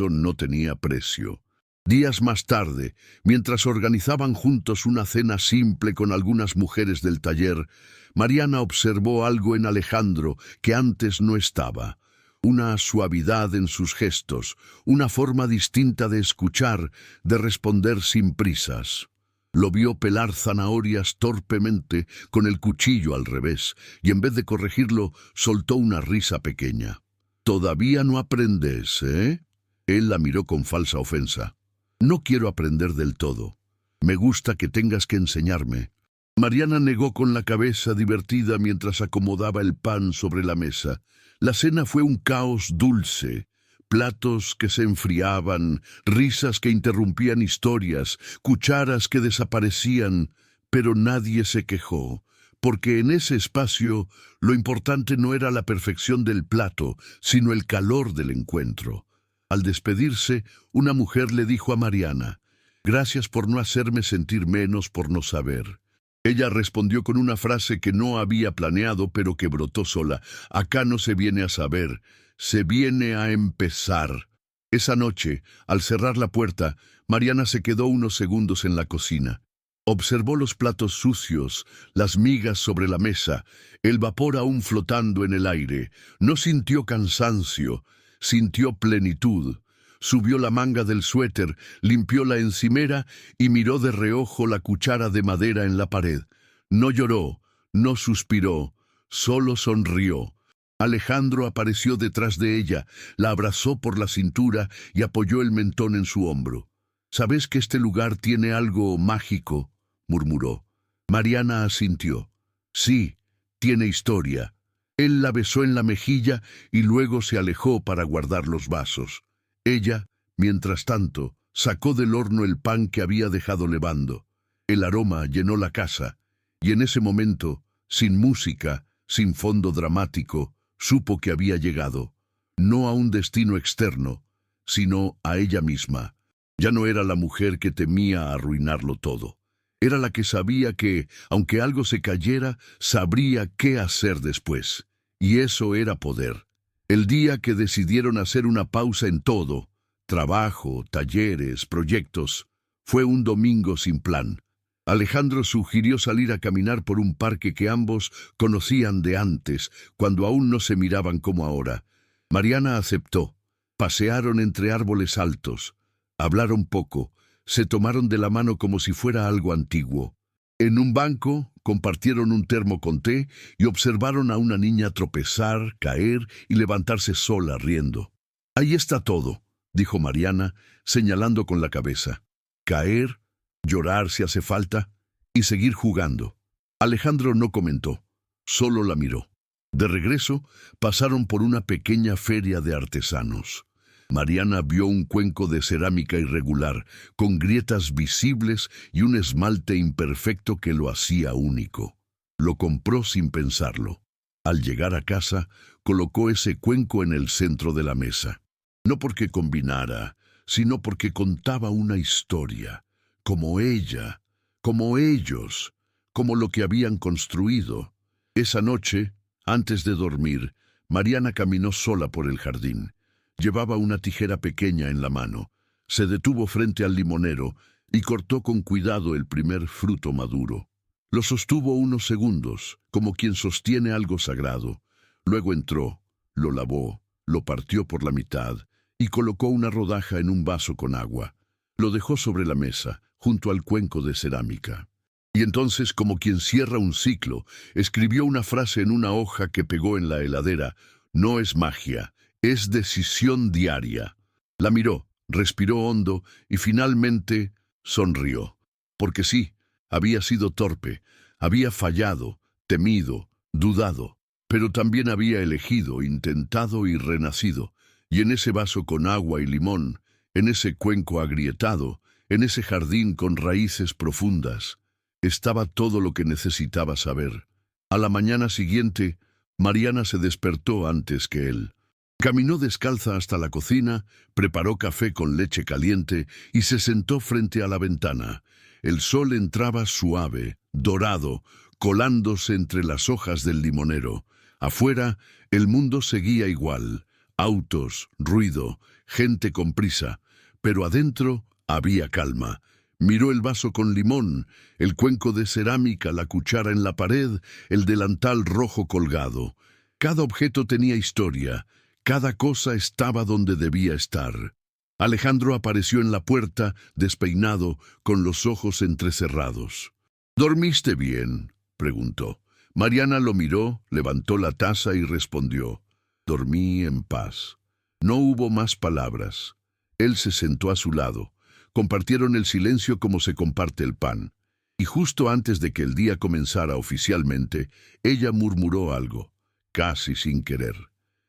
no tenía precio. Días más tarde, mientras organizaban juntos una cena simple con algunas mujeres del taller, Mariana observó algo en Alejandro que antes no estaba. Una suavidad en sus gestos, una forma distinta de escuchar, de responder sin prisas. Lo vio pelar zanahorias torpemente con el cuchillo al revés, y en vez de corregirlo, soltó una risa pequeña. «Todavía no aprendes, ¿eh?» Él la miró con falsa ofensa. «No quiero aprender del todo. Me gusta que tengas que enseñarme». Mariana negó con la cabeza divertida mientras acomodaba el pan sobre la mesa. La cena fue un caos dulce. Platos que se enfriaban, risas que interrumpían historias, cucharas que desaparecían, pero nadie se quejó, porque en ese espacio lo importante no era la perfección del plato, sino el calor del encuentro. Al despedirse, una mujer le dijo a Mariana: «Gracias por no hacerme sentir menos por no saber». Ella respondió con una frase que no había planeado, pero que brotó sola: «Acá no se viene a saber, se viene a empezar». Esa noche, al cerrar la puerta, Mariana se quedó unos segundos en la cocina. Observó los platos sucios, las migas sobre la mesa, el vapor aún flotando en el aire. No sintió cansancio, sintió plenitud. Subió la manga del suéter, limpió la encimera y miró de reojo la cuchara de madera en la pared. No lloró, no suspiró, solo sonrió. Alejandro apareció detrás de ella, la abrazó por la cintura y apoyó el mentón en su hombro. «¿Sabes que este lugar tiene algo mágico?», murmuró. Mariana asintió. «Sí, tiene historia». Él la besó en la mejilla y luego se alejó para guardar los vasos. Ella, mientras tanto, sacó del horno el pan que había dejado levando. El aroma llenó la casa, y en ese momento, sin música, sin fondo dramático, supo que había llegado, no a un destino externo, sino a ella misma. Ya no era la mujer que temía arruinarlo todo. Era la que sabía que, aunque algo se cayera, sabría qué hacer después. Y eso era poder. El día que decidieron hacer una pausa en todo, trabajo, talleres, proyectos, fue un domingo sin plan. Alejandro sugirió salir a caminar por un parque que ambos conocían de antes, cuando aún no se miraban como ahora. Mariana aceptó. Pasearon entre árboles altos. Hablaron poco. Se tomaron de la mano como si fuera algo antiguo. En un banco compartieron un termo con té y observaron a una niña tropezar, caer y levantarse sola riendo. «Ahí está todo», dijo Mariana, señalando con la cabeza. «Caer, llorar si hace falta y seguir jugando». Alejandro no comentó, solo la miró. De regreso, pasaron por una pequeña feria de artesanos. Mariana vio un cuenco de cerámica irregular, con grietas visibles y un esmalte imperfecto que lo hacía único. Lo compró sin pensarlo. Al llegar a casa, colocó ese cuenco en el centro de la mesa. No porque combinara, sino porque contaba una historia, como ella, como ellos, como lo que habían construido. Esa noche, Antes de dormir, Mariana caminó sola por el jardín. Llevaba una tijera pequeña en la mano. Se detuvo frente al limonero y cortó con cuidado el primer fruto maduro. Lo sostuvo unos segundos, como quien sostiene algo sagrado. Luego entró, lo lavó, lo partió por la mitad y colocó una rodaja en un vaso con agua. Lo dejó sobre la mesa, junto al cuenco de cerámica. Y entonces, como quien cierra un ciclo, escribió una frase en una hoja que pegó en la heladera. No es magia, es decisión diaria. La miró, respiró hondo y finalmente sonrió. Porque sí, había sido torpe, había fallado, temido, dudado, pero también había elegido, intentado y renacido. Y en ese vaso con agua y limón, en ese cuenco agrietado, en ese jardín con raíces profundas, estaba todo lo que necesitaba saber. A la mañana siguiente, Mariana se despertó antes que él. Caminó descalza hasta la cocina, preparó café con leche caliente y se sentó frente a la ventana. El sol entraba suave, dorado, colándose entre las hojas del limonero. Afuera, el mundo seguía igual. Autos, ruido, gente con prisa. Pero adentro había calma. Miró el vaso con limón, el cuenco de cerámica, la cuchara en la pared, el delantal rojo colgado. Cada objeto tenía historia, cada cosa estaba donde debía estar. Alejandro apareció en la puerta, despeinado, con los ojos entrecerrados. ¿Dormiste bien?, preguntó. Mariana lo miró, levantó la taza y respondió. Dormí en paz. No hubo más palabras. Él se sentó a su lado. Compartieron el silencio como se comparte el pan. Y justo antes de que el día comenzara oficialmente, ella murmuró algo, casi sin querer.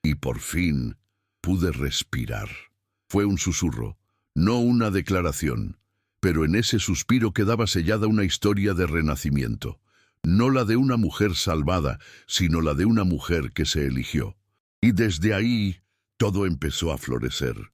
Y por fin pude respirar. Fue un susurro, no una declaración. Pero en ese suspiro quedaba sellada una historia de renacimiento. No la de una mujer salvada, sino la de una mujer que se eligió. Y desde ahí todo empezó a florecer.